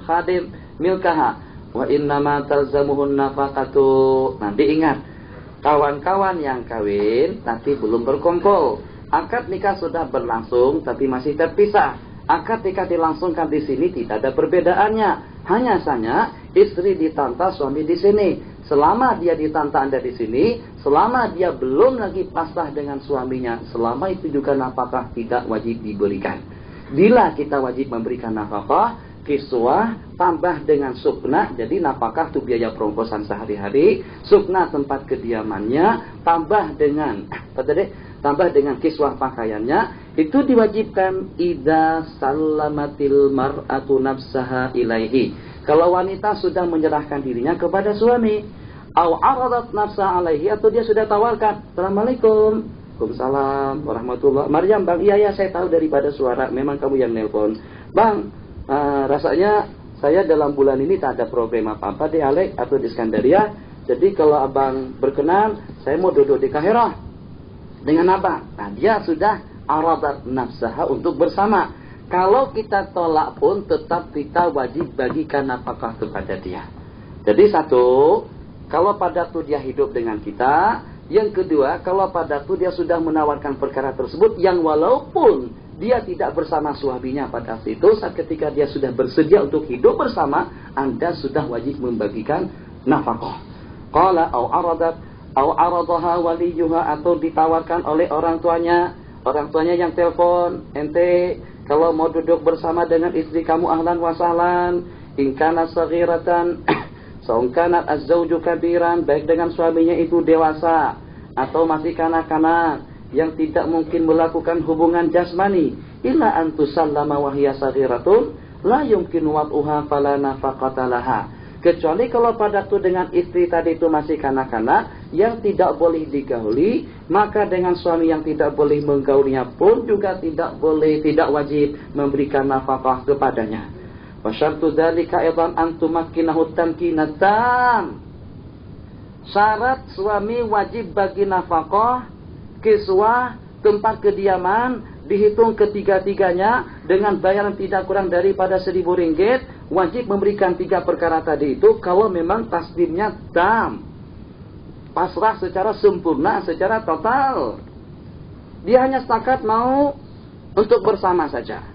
khadim milkaha, wa innama talzamuhun nafaqatu. Nanti ingat, kawan-kawan yang kawin nanti belum berkumpul, akad nikah sudah berlangsung tapi masih terpisah. Akad nikah dilangsungkan di sini tidak ada perbedaannya, hanya saja istri ditanta, suami di sini. Selama dia ditanta Anda di sini, selama dia belum lagi pasrah dengan suaminya, selama itu juga nafkah tidak wajib diberikan. Bila kita wajib memberikan nafkah, kiswah tambah dengan sukna, jadi nafkah itu biaya perongkosan sehari-hari, sukna tempat kediamannya, tambah dengan tambah dengan kiswah pakaiannya, itu diwajibkan idza sallamatil mar'atu nafsaha ilaihi. Kalau wanita sudah menyerahkan dirinya kepada suami, au aradat nafsa alaihi, atau dia sudah tawarkan, Assalamualaikum, Waalaikumsalam warahmatullahi. Maryam, Bang, iya saya tahu daripada suara, memang kamu yang nelpon. Bang, rasanya saya dalam bulan ini tak ada problem apa-apa di Alek atau di Skandaria. Jadi kalau abang berkenan, saya mau duduk di Kahirah dengan abang. Nah, dia sudah aradat nafsaha untuk bersama. Kalau kita tolak pun tetap kita wajib bagikan nafkah kepada dia. Jadi satu, kalau pada itu dia hidup dengan kita. Yang kedua, kalau pada itu dia sudah menawarkan perkara tersebut yang walaupun dia tidak bersama suaminya pada saat itu, saat ketika dia sudah bersedia untuk hidup bersama, Anda sudah wajib membagikan nafkah. Qala au aradaha waliyuha, atau ditawarkan oleh orang tuanya yang telepon, ente kalau mau duduk bersama dengan istri kamu ahlan wa sahlan, in kana saghiratan saungkanat az-zawju kabiran, baik dengan suaminya itu dewasa atau masih kanak-kanak yang tidak mungkin melakukan hubungan jasmani, illa an tusallama wa hiya saghiratun la yumkin wad'uha fala nafaqata laha. Kecuali kalau pada itu dengan istri tadi itu masih kanak-kanak yang tidak boleh digauli, maka dengan suami yang tidak boleh menggaulinya pun juga tidak wajib memberikan nafkah kepadanya. Wa syartu dzalika aidan an tumakkinahu tamkinatan. Syarat suami wajib bagi nafkah, kiswah, tempat kediaman dihitung ketiga-tiganya dengan bayaran tidak kurang daripada 1.000 ringgit. Wajib memberikan 3 perkara tadi itu kalau memang taslimnya tam, pasrah secara sempurna, secara total. Dia hanya setakat mau untuk bersama saja.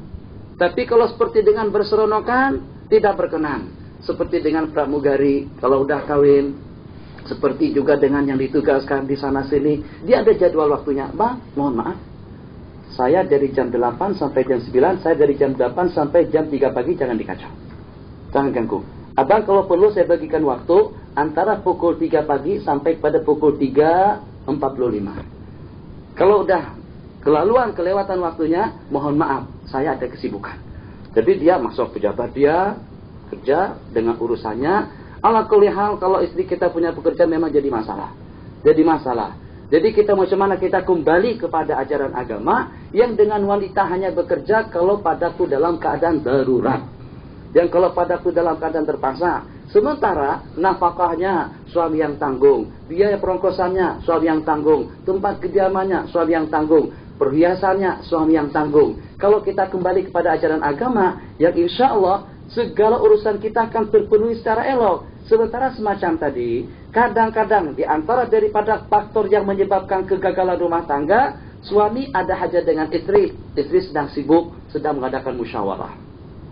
Tapi kalau seperti dengan berseronokan, tidak berkenan. Seperti dengan pramugari, kalau udah kawin, seperti juga dengan yang ditugaskan di sana sini, dia ada jadwal waktunya. Bang, mohon maaf, saya dari jam 8 sampai jam 9, saya dari jam 8 sampai jam 3 pagi, jangan dikacau. Jangan ganggu. Abang kalau perlu saya bagikan waktu antara pukul 3 pagi sampai pada pukul 3.45. Kalau udah kelewatan waktunya, mohon maaf, saya ada kesibukan. Jadi dia masuk pejabat dia, kerja dengan urusannya. Ala kulli hal, kalau istri kita punya pekerjaan memang jadi masalah. Jadi kita macam mana kita kembali kepada ajaran agama yang dengan wanita hanya bekerja kalau padaku dalam keadaan darurat. Yang kalau padaku dalam keadaan terpaksa. Sementara nafkahnya suami yang tanggung, biaya perongkosannya suami yang tanggung, tempat kediamannya suami yang tanggung, perhiasannya suami yang tanggung. Kalau kita kembali kepada ajaran agama, yang insya Allah segala urusan kita akan terpenuhi secara elok. Sementara semacam tadi, kadang-kadang di antara daripada faktor yang menyebabkan kegagalan rumah tangga, suami ada hajat dengan istri sedang sibuk, sedang mengadakan musyawarah.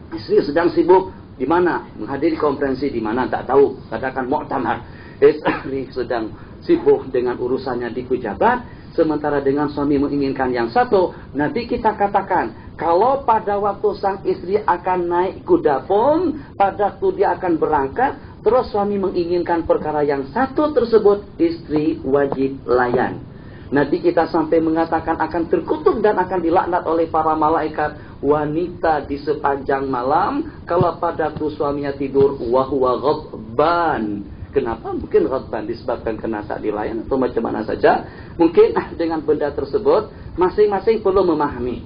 Istri sedang sibuk di mana? Menghadiri konferensi di mana tak tahu, katakan muktamar. Istri sedang sibuk dengan urusannya di pejabat, sementara dengan suami menginginkan yang satu. Nanti kita katakan, kalau pada waktu sang istri akan naik kuda pun, pada waktu dia akan berangkat, terus suami menginginkan perkara yang satu tersebut, istri wajib layan. Nanti kita sampai mengatakan akan terkutuk dan akan dilaknat oleh para malaikat. Wanita di sepanjang malam, kalau pada waktu suaminya tidur, wahuwa ghadban. Kenapa? Mungkin ghadban disebabkan kena saat dilayan atau macam mana saja. Mungkin dengan benda tersebut, masing-masing perlu memahami.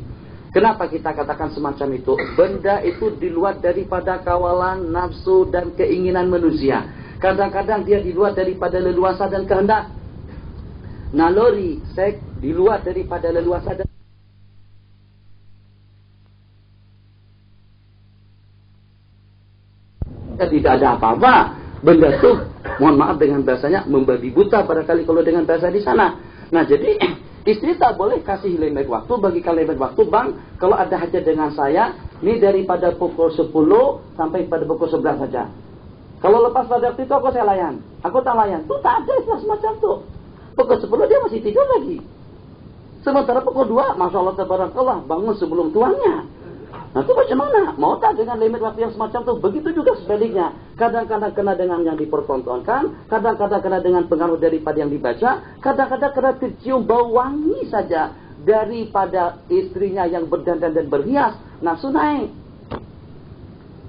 Kenapa kita katakan semacam itu? Benda itu di luar daripada kawalan, nafsu dan keinginan manusia. Kadang-kadang dia di luar daripada leluasa dan kehendak. Naluri, seks, di luar daripada leluasa dan tidak ada apa-apa. Benda itu, mohon maaf dengan bahasanya, membabi buta barangkali kalau dengan bahasa di sana. Nah jadi istri tak boleh kasih limit waktu, bagikan limit waktu. Bang, kalau ada hajat dengan saya, ini daripada pukul 10 sampai pada pukul 11 saja. Kalau lepas pada waktu itu aku saya layan, aku tak layan. Itu tak ada istilah semacam itu. Pukul 10 dia masih tidur lagi. Sementara pukul 2, Masya Allah tabarakallah, bangun sebelum tuannya. Nah itu macam mana? Mau tak dengan limit waktu yang semacam itu? Begitu juga sebaliknya. Kadang-kadang kena dengan yang dipertontonkan, kadang-kadang kena dengan pengaruh daripada yang dibaca, kadang-kadang kena tercium bau wangi saja daripada istrinya yang berdandan dan berhias, nafsu naik.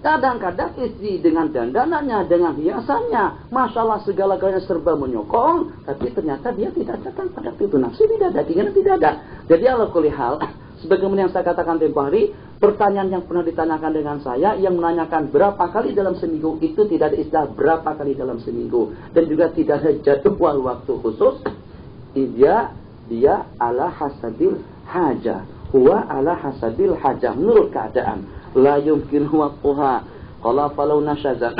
Kadang-kadang istri dengan dandanannya, dengan hiasannya, Masya Allah segala-galanya serba menyokong, tapi ternyata dia tidak datang pada itu. Nafsu tidak ada, keinginan tidak ada. Jadi ala kulli hal, sebagaimana yang saya katakan tempoh hari, pertanyaan yang pernah ditanyakan dengan saya, yang menanyakan berapa kali dalam seminggu, itu tidak ada istilah berapa kali dalam seminggu. Dan juga tidak ada jadwal waktu khusus. Dia ala hasabil hajah. Huwa ala hasabil hajah. Menurut keadaan. La yumkin waqtuha. Qala falau nasyazat.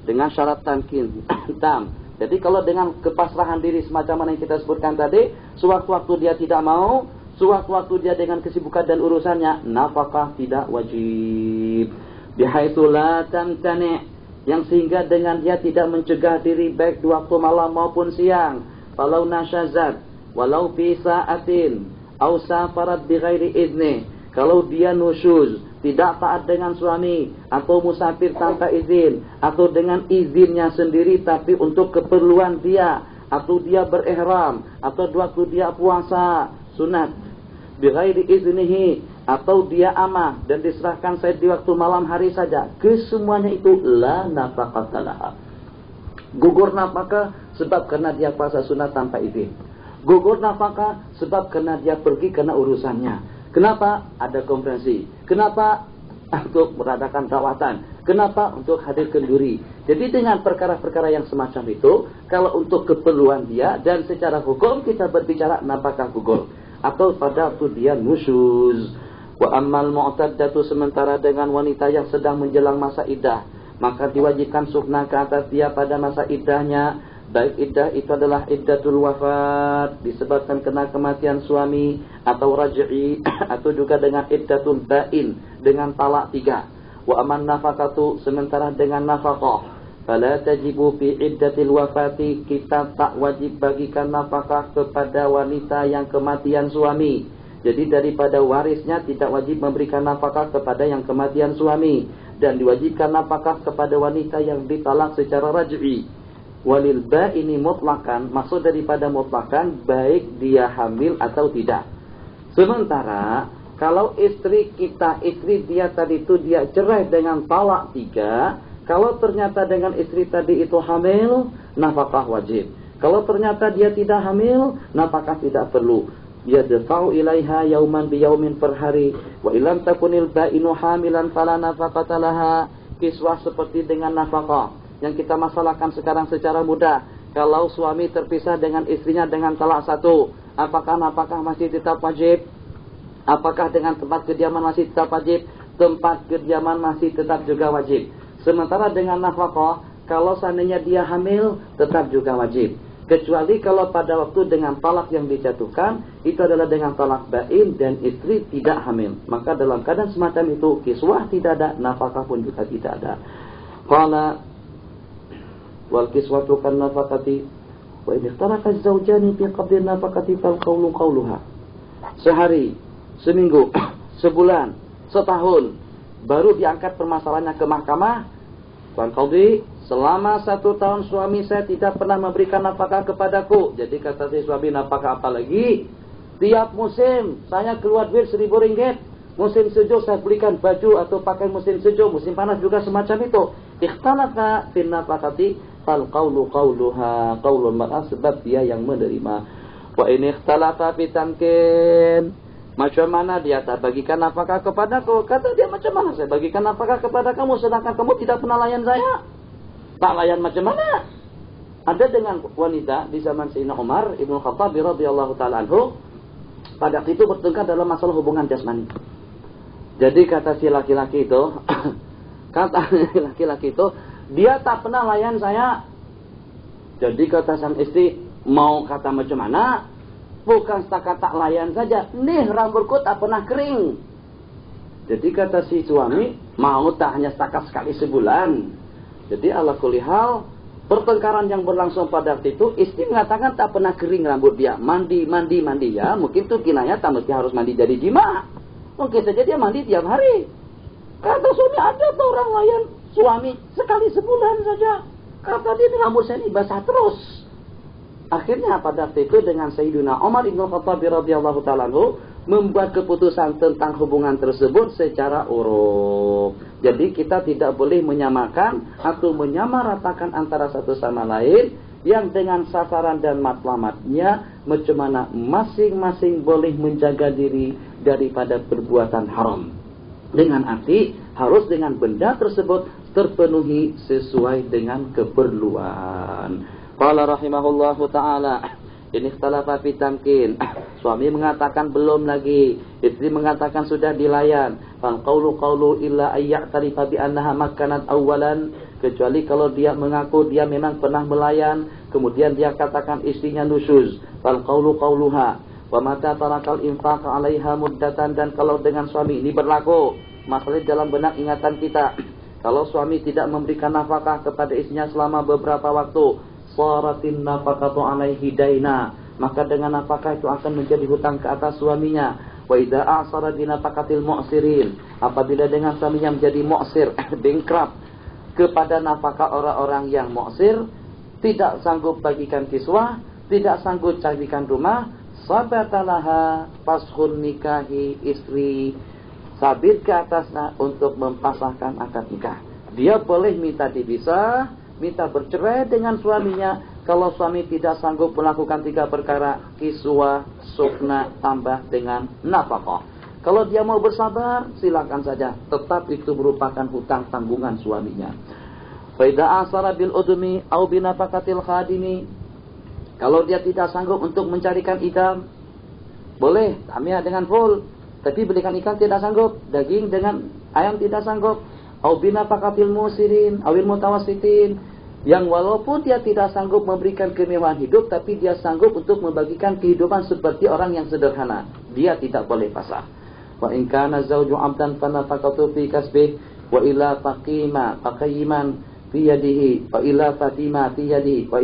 Dengan syarat tamkin. Tam. Jadi kalau dengan kepasrahan diri semacam mana yang kita sebutkan tadi, sewaktu-waktu dia tidak mau, sewaktu-waktu dia dengan kesibukan dan urusannya, nafkah tidak wajib. Bihaitsu la tamtani, yang sehingga dengan dia tidak mencegah diri baik di waktu malam maupun siang. Falau nasyazat walau fi sa'atin aw safarat bighairi idzni. Kalau dia nusyuz, tidak taat dengan suami, atau musafir tanpa izin, atau dengan izinnya sendiri tapi untuk keperluan dia, atau dia berihram, atau waktu dia puasa sunat bighairi iznihi, atau dia amah dan diserahkan saya di waktu malam hari saja, kesemuanya itu la nafaqata laha. Gugur nafkah sebab karena dia puasa sunat tanpa izin. Gugur nafkah sebab karena dia pergi karena urusannya. Kenapa? Ada konferensi. Kenapa? Untuk mengadakan rawatan. Kenapa? Untuk hadir kenduri. Jadi dengan perkara-perkara yang semacam itu, kalau untuk keperluan dia, dan secara hukum kita berbicara nafkah gugur. Atau pada waktu dia nusyuz. Wa ammal mu'taddatu, sementara dengan wanita yang sedang menjelang masa iddah, maka diwajibkan sunnah ke atas dia pada masa iddahnya baik iddah itu adalah iddatul wafat disebabkan kena kematian suami, atau raj'i atau juga dengan iddatul ba'in dengan talak 3. Wa aman nafaqatu, sementara dengan nafaqah, fala tajibu fi iddatil wafati, kita tak wajib bagikan nafkah kepada wanita yang kematian suami. Jadi daripada warisnya tidak wajib memberikan nafkah kepada yang kematian suami, dan diwajibkan nafkah kepada wanita yang ditalak secara raj'i. Walil ba'ini mutlakan, maksud daripada mutlakan baik dia hamil atau tidak. Sementara kalau istri dia tadi itu dia cerai dengan talak 3, kalau ternyata dengan istri tadi itu hamil, nafkah wajib. Kalau ternyata dia tidak hamil, nafkah tidak perlu. Yadfa'u ilaiha yauman biyaumin per hari. Wa illam takunil ba'inu hamilan fala nafaqata laha. Kiswah seperti dengan nafkah yang kita masalahkan sekarang secara mudah. Kalau suami terpisah dengan istrinya dengan talak 1, apakah nafkah masih tetap wajib? Apakah dengan tempat kediaman masih tetap wajib? Tempat kediaman masih tetap juga wajib. Sementara dengan nafkah, kalau seandainya dia hamil, tetap juga wajib. Kecuali kalau pada waktu dengan talak yang dijatuhkan, itu adalah dengan talak ba'in dan istri tidak hamil. Maka dalam keadaan semacam itu, kiswah tidak ada, nafkah pun juga tidak ada. Qala wal kiswatu kan nafaqati wa in ikhtalafa az-zawjani fi qabli nafaqati fal qawlu qawluha. Sehari, seminggu, sebulan, setahun, baru diangkat permasalahannya ke mahkamah. Tuan Qadhi, selama 1 tahun suami saya tidak pernah memberikan nafkah kepadaku. Jadi kata si suami, nafkah apa lagi? Tiap musim saya keluar duit 1.000 ringgit. Musim sejuk saya belikan baju atau pakai musim sejuk, musim panas juga semacam itu. Ikhtalafa fin nafaqati fal qawlu qawluha, qaulul mar'ah, sebab dia yang menerima. Wa in ikhtalafa fi tamkin, macam mana dia tak bagikan nafkah kepadaku? Kata dia, macam mana saya bagikan nafkah kepada kamu sedangkan kamu tidak pernah layan saya? Tak layan macam mana? Ada dengan wanita di zaman Sayyidina Umar Ibn Khattab radhiyallahu ta'ala anhu, pada waktu itu bertengkar dalam masalah hubungan jasmani. Jadi kata si laki-laki itu, dia tak pernah layan saya. Jadi kata sang istri, mau kata macam mana? Bukan setakat tak layan saja, nih rambutku tak pernah kering. Jadi kata si suami, mau tak hanya setakat sekali sebulan. Jadi ala kulli hal, pertengkaran yang berlangsung pada waktu itu, istri mengatakan tak pernah kering rambut dia. Mandi ya, mungkin tuh kinanya tak mesti harus mandi jadi jima. Mungkin saja dia mandi tiap hari. Kata suami, ada tuh orang layan suami sekali sebulan saja. Kata dia, rambut saya ini basah terus. Akhirnya pada waktu itu dengan Sayyidina Umar Ibn Khattab radhiyallahu ta'ala anhu membuat keputusan tentang hubungan tersebut secara uruf. Jadi kita tidak boleh menyamakan atau menyamaratakan antara satu sama lain yang dengan sasaran dan matlamatnya macam mana masing-masing boleh menjaga diri daripada perbuatan haram. Dengan arti harus dengan benda tersebut terpenuhi sesuai dengan keperluan. Qala rahimahullahu ta'ala, ini ikhtalafa fi tamkin. Suami mengatakan belum lagi, istri mengatakan sudah dilayan. Fal qawlu illa ayya'tarifa bi annaha makkanat awwalan, kecuali kalau dia mengaku dia memang pernah melayan, kemudian dia katakan istrinya nusyuz. Fal qawlu qawluha wa mata tarakal infaq 'alaiha muddatan, dan kalau dengan suami ini berlaku, masalah dalam benak ingatan kita. Kalau suami tidak memberikan nafkah kepada istrinya selama beberapa waktu, saratin nafaqatu alaihi daina, maka dengan nafkah itu akan menjadi hutang ke atas suaminya. Wa idza a'sara bi nafaqatil mu'sirin, apabila dengan suaminya menjadi mu'sir, bankrupt kepada nafkah orang-orang yang mu'sir, tidak sanggup bagikan kiswah, tidak sanggup carikan rumah, sabatalaha fashun nikahi, istri sabit ke atasnya untuk mempasahkan akad nikah. Dia boleh minta dipisah, minta bercerai dengan suaminya kalau suami tidak sanggup melakukan 3 perkara: kiswah, sukna, tambah dengan nafkah. Kalau dia mau bersabar, silakan saja, tetap itu merupakan hutang tanggungan suaminya. Fa idza asara bil udmi au bi nafaqatil khadimi, kalau dia tidak sanggup untuk mencarikan idam, boleh tamia dengan full, tapi belikan ikan tidak sanggup, daging dengan ayam tidak sanggup. Au bi nafaqatil musirin awil mutawassitin, Yang walaupun dia tidak sanggup memberikan kemewahan hidup, tapi dia sanggup untuk membagikan kehidupan seperti orang yang sederhana. Dia tidak boleh pasrah. Wa in kana zawju 'abdan fa nafaqatu fi kasbih wa ila faqiman fi yadihi wa ila fatima fi yadihi wa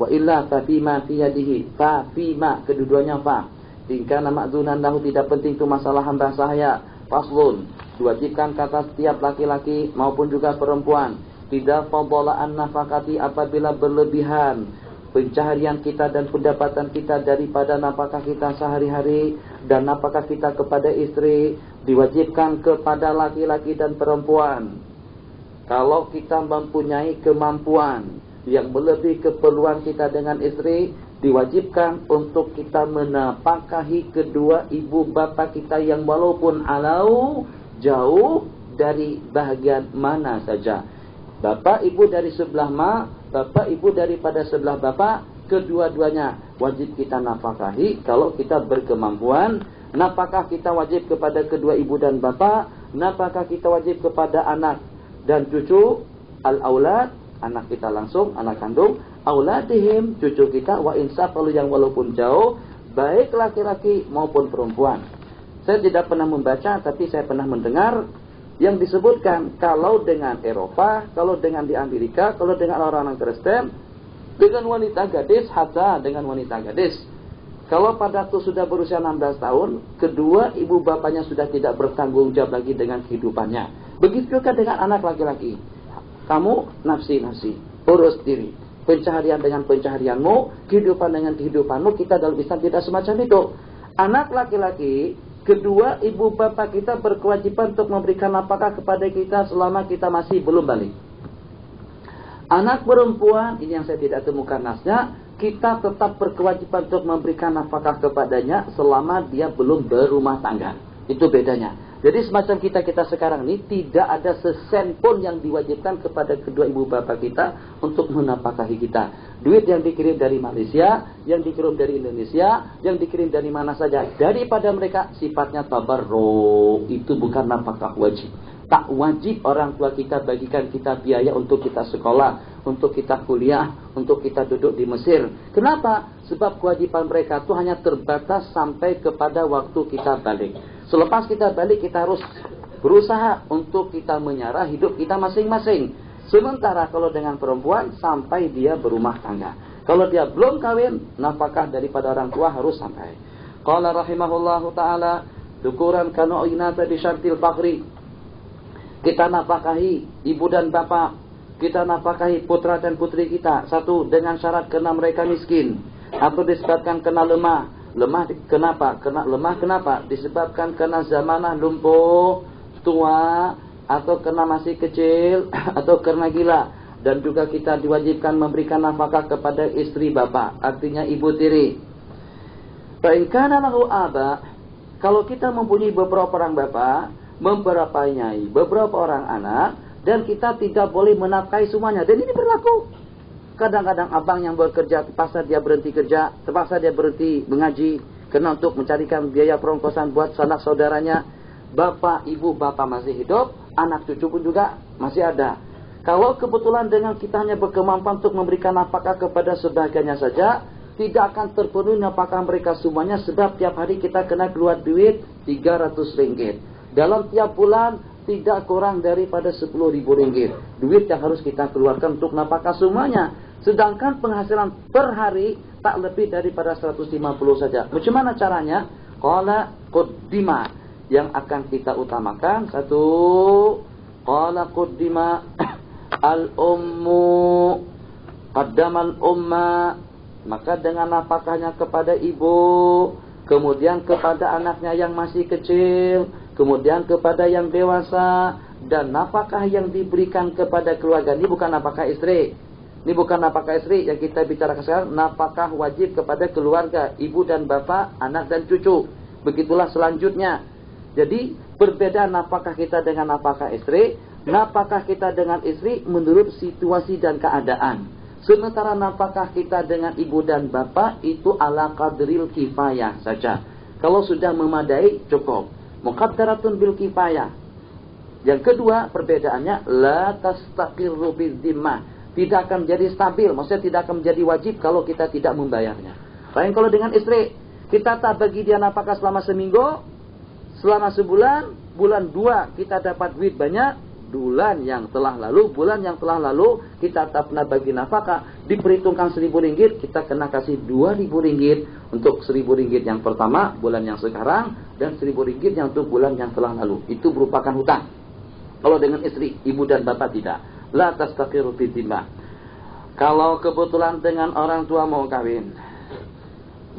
ila fatima fi yadihi fa fima, kedua-duanya fa. Jika nama ma'zunan lahu, tidak penting itu masalah hamba sahaya. Faslun, diwajibkan kata setiap laki-laki maupun juga perempuan. Tidak fadhala'an nafakati, apabila berlebihan pencaharian kita dan pendapatan kita daripada nafkah kita sehari-hari dan nafkah kita kepada istri, diwajibkan kepada laki-laki dan perempuan. Kalau kita mempunyai kemampuan yang melebihi keperluan kita dengan istri, diwajibkan untuk kita menafkahi kedua ibu bapa kita yang walaupun jauh dari bahagian mana saja. Bapak ibu dari sebelah bapak ibu daripada sebelah bapak, kedua-duanya wajib kita nafkahi. Kalau kita berkemampuan, nafkah kita wajib kepada kedua ibu dan bapak, nafkah kita wajib kepada anak dan cucu, al-aulad, anak kita langsung, anak kandung, auladihim, cucu kita, wa insaf, kalau yang walaupun jauh, baik laki-laki maupun perempuan. Saya tidak pernah membaca, tapi saya pernah mendengar yang disebutkan kalau dengan Eropa, kalau dengan di Amerika, kalau dengan orang-orang Kristen, dengan wanita gadis, hatta dengan wanita gadis. Kalau pada itu sudah berusia 16 tahun, kedua ibu bapaknya sudah tidak bertanggung jawab lagi dengan kehidupannya. Begitu juga dengan anak laki-laki. Kamu nafsi-nafsi, urus diri. Pencaharian dengan pencaharianmu, kehidupan dengan kehidupanmu. Kita dalam Islam tidak semacam itu. Anak laki-laki, kedua ibu bapak kita berkewajiban untuk memberikan nafkah kepada kita selama kita masih belum balik. Anak perempuan, ini yang saya tidak temukan nasnya, kita tetap berkewajiban untuk memberikan nafkah kepadanya selama dia belum berumah tangga. Itu bedanya. Jadi semacam kita sekarang ini tidak ada sesen pun yang diwajibkan kepada kedua ibu bapak kita untuk menafkahi kita. Duit yang dikirim dari Malaysia, yang dikirim dari Indonesia, yang dikirim dari mana saja, daripada mereka sifatnya tabarruk, itu bukan nafkah wajib. Tak wajib orang tua kita bagikan kita biaya untuk kita sekolah, untuk kita kuliah, untuk kita duduk di Mesir. Kenapa? Sebab kewajiban mereka itu hanya terbatas sampai kepada waktu kita balik. Selepas kita balik, kita harus berusaha untuk kita menyarah hidup kita masing-masing. Sementara kalau dengan perempuan, sampai dia berumah tangga. Kalau dia belum kawin, nafkah daripada orang tua harus sampai. Qala rahimahullahu ta'ala, dukuran kanu inata bi syartil fakhri. Kita nafkahi ibu dan bapak. Kita nafkahi putra dan putri kita. Satu, dengan syarat karena mereka miskin. Atau disebabkan kena lemah. Lemah kenapa? Disebabkan kena zamanah lumpuh, tua, atau kena masih kecil, atau karena gila. Dan juga kita diwajibkan memberikan nafkah kepada istri bapak, artinya ibu tiri. Fa in kana lahu aba, kalau kita mempunyai beberapa orang bapak, beberapa nyai, beberapa orang anak, dan kita tidak boleh menafkahi semuanya. Dan ini berlaku. Kadang-kadang abang yang bekerja, terpaksa dia berhenti kerja, terpaksa dia berhenti mengaji, karena untuk mencarikan biaya perongkosan buat sanak saudaranya. Bapak, ibu, bapak masih hidup, anak cucu pun juga masih ada. Kalau kebetulan dengan kita hanya berkemampuan untuk memberikan nafkah kepada sebagiannya saja, tidak akan terpenuhi nafkah mereka semuanya, sebab tiap hari kita kena keluar duit 300 ringgit. Dalam tiap bulan tidak kurang daripada 10.000 ringgit. Duit yang harus kita keluarkan untuk nafkah semuanya. Sedangkan penghasilan per hari tak lebih daripada 150 saja. Macam mana caranya? Qala qaddima, yang akan kita utamakan. Satu, qala qaddima al-ummu qaddamal umma, maka dengan nafkahnya kepada ibu, kemudian kepada anaknya yang masih kecil, kemudian kepada yang dewasa, dan nafkah yang diberikan kepada keluarga. Ini bukan nafkah istri. Ini bukan nafkah istri yang kita bicarakan sekarang. Nafkah wajib kepada keluarga, ibu dan bapak, anak dan cucu. Begitulah selanjutnya. Jadi berbeda nafkah kita dengan nafkah istri. Nafkah kita dengan istri menurut situasi dan keadaan. Sementara nafkah kita dengan ibu dan bapak itu ala qadril kifayah saja. Kalau sudah memadai, cukup. Muqaddaratun bil kifayah. Yang kedua, perbedaannya la tastaqirru bidzimmah. Tidak akan menjadi stabil, maksudnya tidak akan menjadi wajib kalau kita tidak membayarnya. Lain kalau dengan istri, kita tak bagi dia nafkah selama seminggu, selama sebulan, bulan 2 kita dapat duit banyak, bulan yang telah lalu kita tak pernah bagi nafkah, diperhitungkan 1.000 ringgit, kita kena kasih 2.000 ringgit untuk 1.000 ringgit yang pertama, bulan yang sekarang, dan 1.000 ringgit yang untuk bulan yang telah lalu. Itu merupakan hutang. Kalau dengan istri, ibu dan bapak tidak. La tastaqiru bidzimmah. Kalau kebetulan dengan orang tua mau kawin,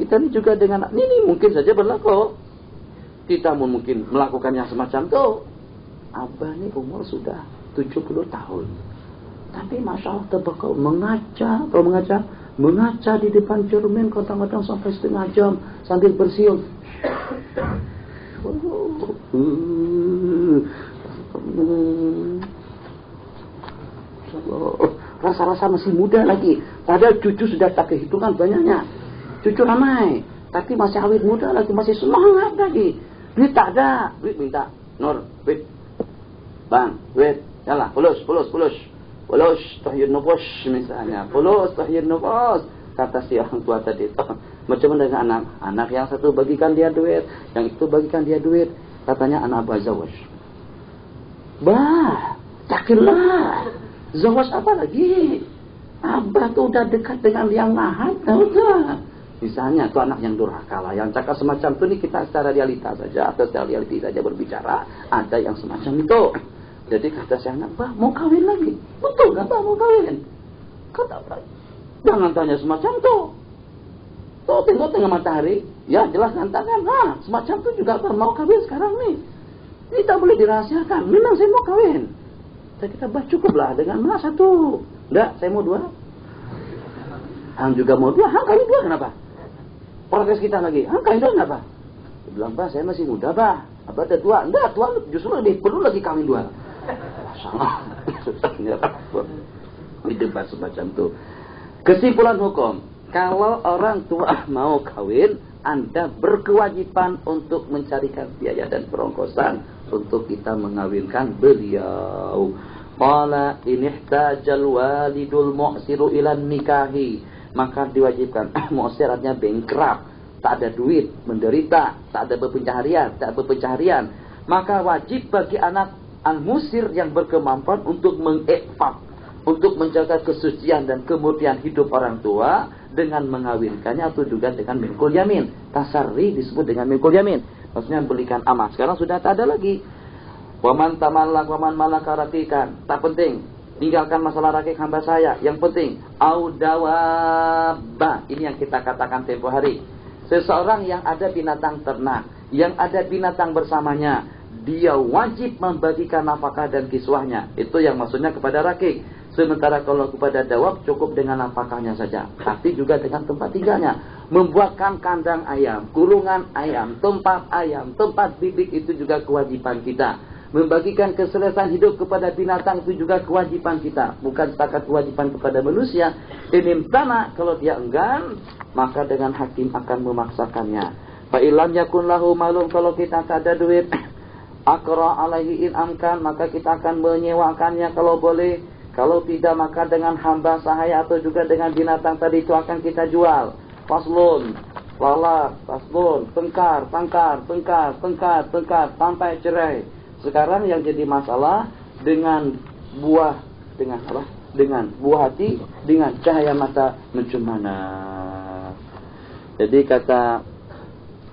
kita ini juga dengan ini mungkin saja berlaku. Kita mungkin melakukan yang semacam itu. Abah ini umur sudah 70 tahun. Tapi Masya Allah terbekal mengaca di depan cermin kadang-kadang sampai setengah jam sambil bersiul. Rasa-rasa masih muda lagi. Padahal cucu sudah tak kehitungan banyaknya. Cucu ramai, tapi masih awet muda lagi, masih semangat lagi. Duit tak ada, duit minta. Nur, duit. Bang, duit. Yalah, pulus. Tahyir nufus misalnya. Tahyir nufus. Kata si orang tua tadi. Macam mana dengan anak? Anak yang satu bagikan dia duit, yang itu bagikan dia duit. Katanya anak Abah zawaj. Bah, cakillah. Zawaj apa lagi? Abah tuh udah dekat dengan yang lahat, tahu tak? Misalnya tuh anak yang durhaka lah, yang cakap semacam itu nih kita secara realita saja atau secara realiti saja berbicara, ada yang semacam itu. Jadi kata si anak, bah mau kawin lagi? Betul nggak bah mau kawin? Kata bah, jangan tanya semacam itu. Tuh tengok tengah matahari, ya jelas nantangan. Semacam itu juga bah mau kawin sekarang nih. Ini tak boleh dirahasiakan. Memang saya mau kawin. Kita bah cukuplah dengan mana satu. Enggak, saya mau 2. Hang juga mau 2. Hang kawin 2 kenapa? Protes kita lagi. Hang kawin 2 kenapa? Dia bilang, bah saya masih muda bah. Abah ada 2. Enggak, tua justru lebih perlu lagi kawin 2. Sama. Ini debat semacam itu. Kesimpulan hukum. Kalau orang tua mau kawin, Anda berkewajiban untuk mencarikan biaya dan perongkosan untuk kita mengawinkan beliau. Qala in ihtajal walidul mu'siru ilan nikahi, maka diwajibkan. Mu'sir artinya bankrupt, tak ada duit, menderita, tak ada berpencaharian, maka wajib bagi anak al-musir yang berkemampuan untuk menginfak, untuk menjaga kesucian dan kemurnian hidup orang tua dengan mengawinkannya atau juga dengan milkul yamin. Tasarri disebut dengan milkul yamin, maksudnya belikan amat. Sekarang sudah tak ada lagi. Waman tamallak waman malaka raqiqan. Tak penting, tinggalkan masalah rakik hamba saya. Yang penting audawabba. Ini yang kita katakan tempo hari. Seseorang yang ada binatang ternak, yang ada binatang bersamanya, dia wajib membagikan nafkah dan kiswahnya. Itu yang maksudnya kepada rakik. Sementara kalau kepada dawab cukup dengan nafkahnya saja, tapi juga dengan tempat tinggalnya. Membuatkan kandang ayam, kurungan ayam, tempat bibik itu juga kewajiban kita. Membagikan keselesaan hidup kepada binatang itu juga kewajiban kita. Bukan setakat kewajiban kepada manusia. Ini tanah, kalau dia enggan, maka dengan hakim akan memaksakannya. Fa'ilam yakun lahu malum, kalau kita tak ada duit, akra alaihi in amkan, maka kita akan menyewakannya kalau boleh. Kalau tidak, maka dengan hamba sahaya atau juga dengan binatang tadi itu akan kita jual. Faslun, lalak, faslun, tengkar, sampai cerai. Sekarang yang jadi masalah dengan buah, dengan apa? Dengan buah hati, dengan cahaya mata mencumana. Jadi kata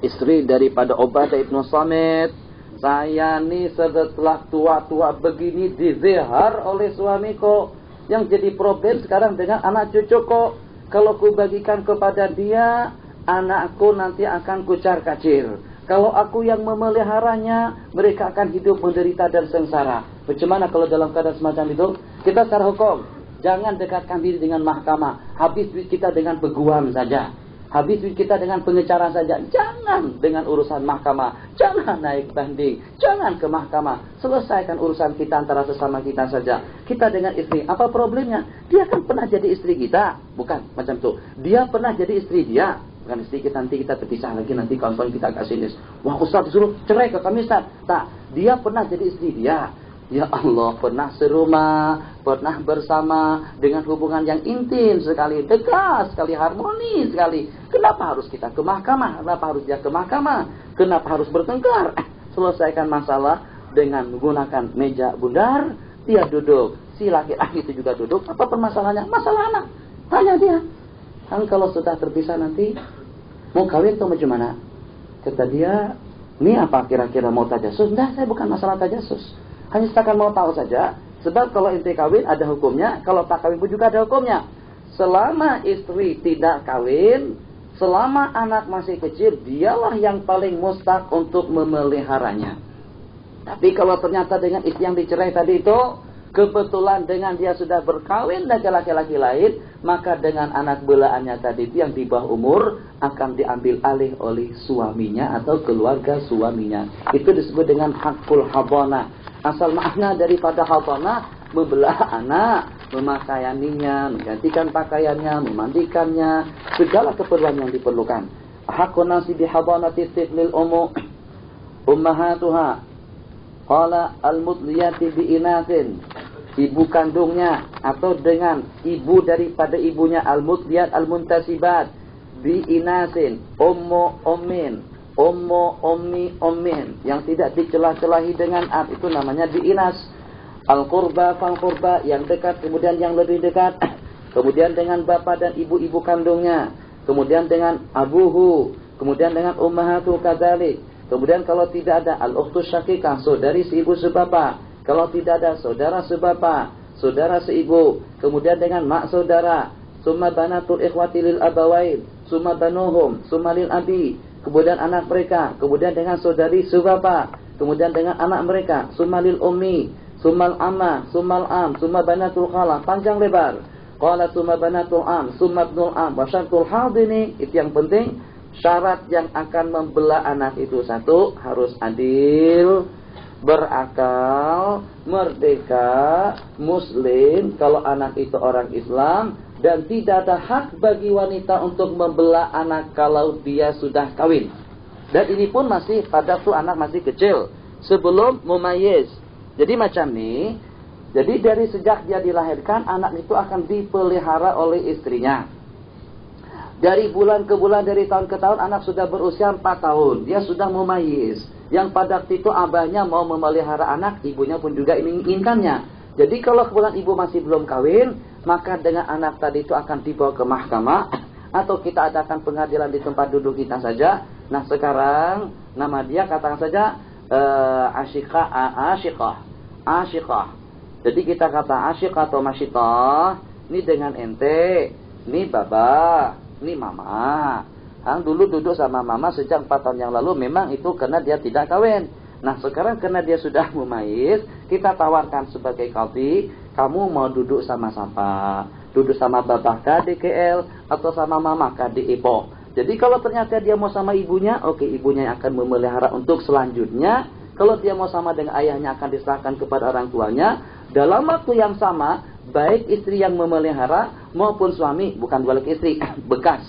istri daripada Ubadah ibnu Samit, saya nih setelah tua-tua begini dizihar oleh suamiku. Yang jadi problem sekarang dengan anak cucuku. Kalau ku bagikan kepada dia, anakku nanti akan kucar kacir. Kalau aku yang memeliharanya, mereka akan hidup menderita dan sengsara. Bagaimana kalau dalam keadaan semacam itu? Kita secara hukum, jangan dekatkan diri dengan mahkamah. Habis duit kita dengan peguam saja. Habis duit kita dengan pengecara saja. Jangan dengan urusan mahkamah. Jangan naik banding. Jangan ke mahkamah. Selesaikan urusan kita antara sesama kita saja. Kita dengan istri, apa problemnya? Dia kan pernah jadi istri kita. Bukan, macam itu. Dia pernah jadi istri dia. Bukan istri kita, nanti kita terpisah lagi, nanti kawan-kawan kita kasih nis. Wah Ustaz disuruh cerai ke kami Ustaz. Tak, dia pernah jadi istri dia. Ya Allah, pernah serumah, pernah bersama dengan hubungan yang intim sekali, dekat sekali, harmoni sekali. Kenapa harus kita ke mahkamah? Kenapa harus dia ke mahkamah? Kenapa harus bertengkar? Selesaikan masalah dengan menggunakan meja bundar, dia duduk. Si laki-laki itu juga duduk. Apa permasalahannya? Masalah anak. Tanya dia. Kan kalau sudah terpisah nanti, mau kawin atau bagaimana? Kata dia, ini apa kira-kira mau tajasus? Enggak, saya bukan masalah tajasus. Hanya setakat mau tahu saja. Sebab kalau inti kawin ada hukumnya, kalau tak kawin pun juga ada hukumnya. Selama istri tidak kawin, selama anak masih kecil, dialah yang paling mustahak untuk memeliharanya. Tapi kalau ternyata dengan istri yang dicerai tadi itu, kebetulan dengan dia sudah berkawin dengan laki-laki lain, maka dengan anak belaannya tadi itu yang di bawah umur akan diambil alih oleh suaminya atau keluarga suaminya. Itu disebut dengan hakul habana. Asal makna daripada habana, membelah anak, memakaianinya, menggantikan pakaiannya, memandikannya, segala keperluan yang diperlukan. Hakun nasi bihabanati tiflil ummahatuha qala al-mudliyati biinatin, ibu kandungnya atau dengan ibu daripada ibunya, al-mudliyat al-muntasibat biinasin, ummi, yang tidak dicelah-celahi dengan ab, itu namanya diinas. Al-qurba fal-qurba, yang dekat kemudian yang lebih dekat, kemudian dengan bapak dan ibu-ibu kandungnya, kemudian dengan abuhu, kemudian dengan ummahatu kadzalik. Kemudian kalau tidak ada al-ukhtus syaqiqah, saudari seibu sebapa. Kalau tidak ada saudara sebapa, saudara seibu, kemudian dengan mak saudara, summa banatul ikhwati lil abawain, summa banuhum, summa lil abi, kemudian anak mereka, kemudian dengan saudari sebapa, kemudian dengan anak mereka, summa lil ummi, summal amma, summal am, summa banatul khala, panjang lebar. Qala summa banatul am, summa ibnul am, wa syartul hadini, itu yang penting. Syarat yang akan membelah anak itu satu, harus adil, berakal, merdeka, muslim, kalau anak itu orang Islam, dan tidak ada hak bagi wanita untuk membelah anak kalau dia sudah kawin. Dan ini pun masih pada tuh anak masih kecil, sebelum mumayyiz. Jadi macam ini, jadi dari sejak dia dilahirkan, anak itu akan dipelihara oleh istrinya. Dari bulan ke bulan, dari tahun ke tahun, anak sudah berusia 4 tahun. Dia sudah mumayyiz. Yang pada waktu itu abahnya mau memelihara anak, ibunya pun juga menginginkannya. Jadi kalau kebetulan ibu masih belum kawin, maka dengan anak tadi itu akan dibawa ke mahkamah, atau kita adakan pengadilan di tempat duduk kita saja. Nah sekarang, nama dia katakan saja Asyiqah. Jadi kita kata Asyiqah atau Masyitah, ini dengan ente, ini baba, ini mama. Dulu duduk sama mama sejak 4 tahun yang lalu, memang itu karena dia tidak kawin. Nah sekarang karena dia sudah mumayyiz, kita tawarkan sebagai qadhi, kamu mau duduk sama siapa? Duduk sama babah kah di KL atau sama mama kah di Ipoh? Jadi kalau ternyata dia mau sama ibunya, oke, ibunya yang akan memelihara untuk selanjutnya. Kalau dia mau sama dengan ayahnya, akan diserahkan kepada orang tuanya. Dalam waktu yang sama, baik istri yang memelihara maupun suami, bukan balik istri, bekas,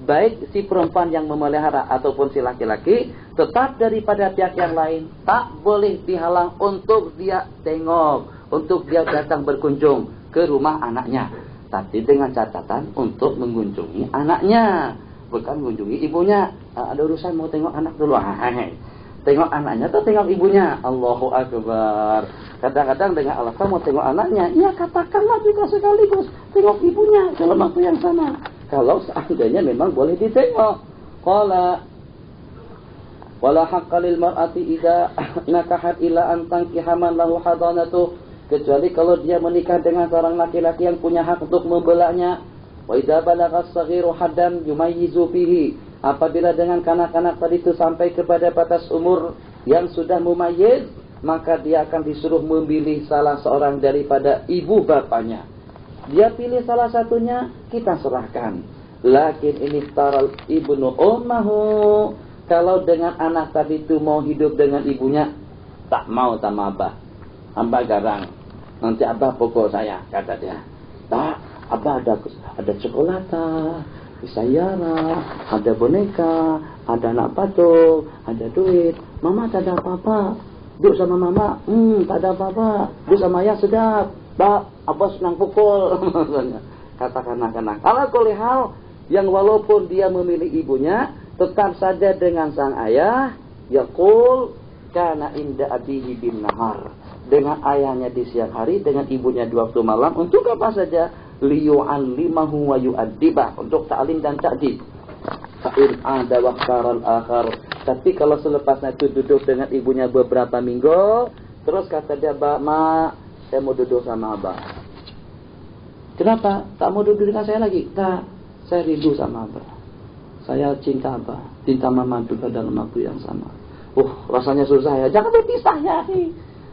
baik si perempuan yang memelihara ataupun si laki-laki, tetap daripada pihak yang lain tak boleh dihalang untuk dia tengok, untuk dia datang berkunjung ke rumah anaknya. Tapi dengan catatan untuk mengunjungi anaknya, bukan mengunjungi ibunya. Ada urusan mau tengok anak dulu. Tengok anaknya atau tengok ibunya? Allahu Akbar. Kadang-kadang dengan alasan mau tengok anaknya, ya katakanlah juga sekaligus tengok ibunya dalam waktu yang sama. Kalau seandainya memang boleh ditengok. Qala wala haqqa lil mar'ati idza nakahat ila an tankiha man lahu hadanatu, kecuali kalau dia menikah dengan seorang laki-laki yang punya hak untuk membelahnya. Wa idza balagha as-saghiru haddan yumayyizu fihi, apabila dengan kanak-kanak tadi itu sampai kepada batas umur yang sudah mumayyiz, maka dia akan disuruh memilih salah seorang daripada ibu bapaknya. Dia pilih salah satunya, kita serahkan. Lakin ini taral ibnu ummahu, kalau dengan anak tadi itu mau hidup dengan ibunya, tak mau sama abah. Abah garang, nanti abah pokok saya, kata dia. Tak, abah ada coklat, sayara, ada boneka, ada anak patung, ada duit. Mama tak ada apa-apa. Duduk sama mama, tak ada apa-apa. Duduk sama ayah sedap. Pak, abah senang pukul. Katakan anak-anak. Ala kulli hal, yang walaupun dia memilih ibunya, tetap saja dengan sang ayah, yaqul kana inda abihi bin nahar. Dengan ayahnya di siang hari, dengan ibunya di waktu malam. Untuk apa saja? Liyu'allimahu wa yu'addibah. Untuk ta'lim dan ta'dib. Fa'in ada waqtaral akhar. Tapi kalau selepasnya itu duduk dengan ibunya beberapa minggu, terus kata dia, Ma, saya mau duduk sama abah. Kenapa? Tak mau duduk dengan saya lagi? Tak, saya rindu sama abah. Saya cinta abah, cinta mama juga dalam waktu yang sama. Rasanya susah ya. Jangan berpisah ya.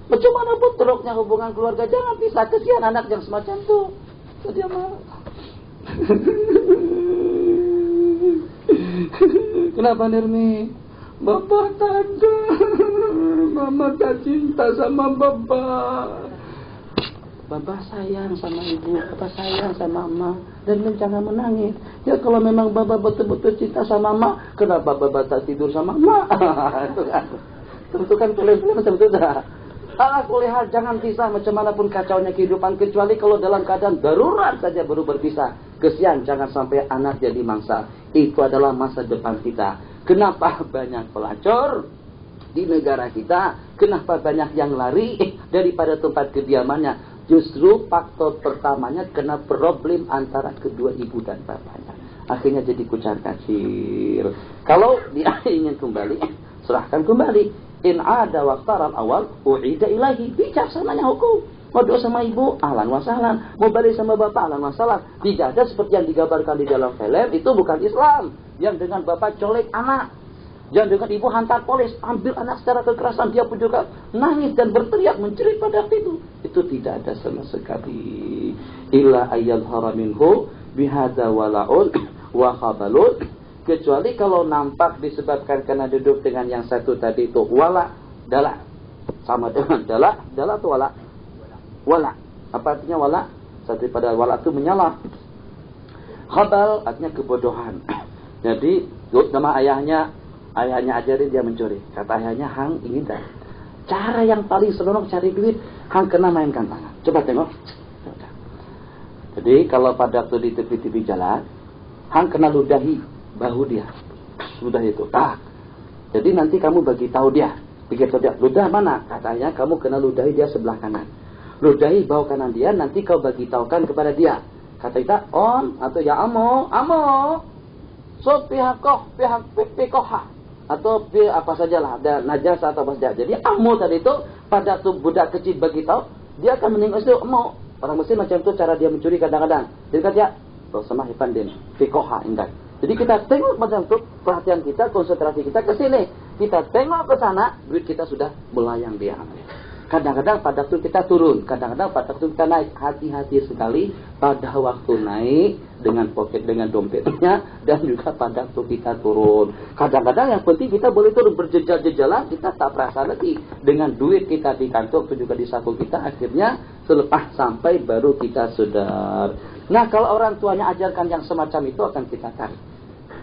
Bagaimana pun teruknya hubungan keluarga, jangan pisah. Kesian anak yang semacam itu. Dia marah. Kenapa Nirmi? Bapak tak ada. Mama tak cinta sama bapak. Bapak sayang sama ibu, bapak sayang sama mama. Dan jangan menangis. Ya kalau memang bapak betul-betul cinta sama mama, kenapa bapak tak tidur sama mama? Itu kan. Tentu kan film-film macam itu dah. Ala kulli hal, jangan pisah macam manapun kacaunya kehidupan, kecuali kalau dalam keadaan darurat saja baru berpisah. Kesian, jangan sampai anak jadi mangsa. Itu adalah masa depan kita. Kenapa banyak pelacur di negara kita? Kenapa banyak yang lari daripada tempat kediamannya? Justru faktor pertamanya kena problem antara kedua ibu dan bapaknya. Akhirnya jadi kucar kacir. Kalau dia ingin kembali, serahkan kembali. In ada waqtaran awal, u'ida ilahi. Bijaksananya hukum. Mau doa sama ibu, ahlan wa sahlan. Mau balik sama bapak, ahlan wa sahlan. Tidak ada seperti yang digambarkan di dalam film. Itu bukan Islam. Yang dengan bapak colek anak. Yang dengan ibu hantar polis. Ambil anak secara kekerasan. Dia pun juga nangis dan berteriak menjerit pada waktu itu. Itu tidak ada sama sekali. Illa ayyadhara minhu bihadza wala'un wa khabalun. Kecuali kalau nampak disebabkan karena duduk dengan yang satu tadi itu wala, dala. Sama dengan dala itu wala. Wala. Apa artinya wala? Satu pada wala itu menyala. Khabal artinya kebodohan. Jadi nama ayahnya ajarin dia mencuri. Kata ayahnya, Hang ingin tak? Cara yang paling senang cari duit, Hang kena mainkan tangan. Coba tengok. Jadi kalau pada waktu di tepi-tepi jalan, Hang kena ludahi bahu dia, sudah itu. Jadi nanti kamu bagi tahu dia. Begitu dia, ludah mana? Katanya kamu kena ludahi dia sebelah kanan. Ludahi bahu kanan dia, nanti kau bagi tahukan kepada dia. Kata kita, on atau ya amo. So pihak pikoha atau apa sajalah, ada najasa atau apa saja. Jadi amo tadi itu pada tuh budak kecil bagi tahu, dia akan meninggal itu amo. Orang Mesir macam itu cara dia mencuri kadang-kadang. Jadi kata dia, sama hifandin pikoha ingat. Jadi kita tengok macam itu, perhatian kita, konsentrasi kita ke sini. Kita tengok ke sana, duit kita sudah melayang dia. Kadang-kadang pada waktu kita turun, kadang-kadang pada waktu kita naik. Hati-hati sekali pada waktu naik dengan pocket, dengan dompetnya, dan juga pada waktu kita turun. Kadang-kadang yang penting kita boleh turun berjejal-jejalan, kita tak perasa lagi. Dengan duit kita di kantong, itu juga di saku kita, akhirnya selepas sampai baru kita sadar. Nah, kalau orang tuanya ajarkan yang semacam itu akan kita tarik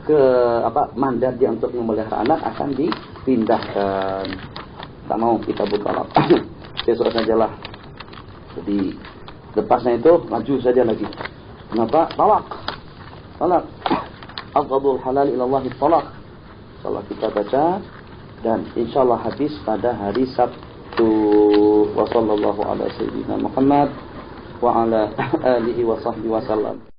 ke mandat dia untuk memelihara anak akan dipindahkan. Tak mau kita buka lap. Besok sajalah. Jadi lepasnya itu maju saja lagi. Kenapa? Talak. Afdhalul halal ilallah talak. Insyaallah kita baca dan insyaallah habis pada hari Sabtu. Wa sallallahu ala sayyidina Muhammad wa ala alihi wa sahbihi wa sallam.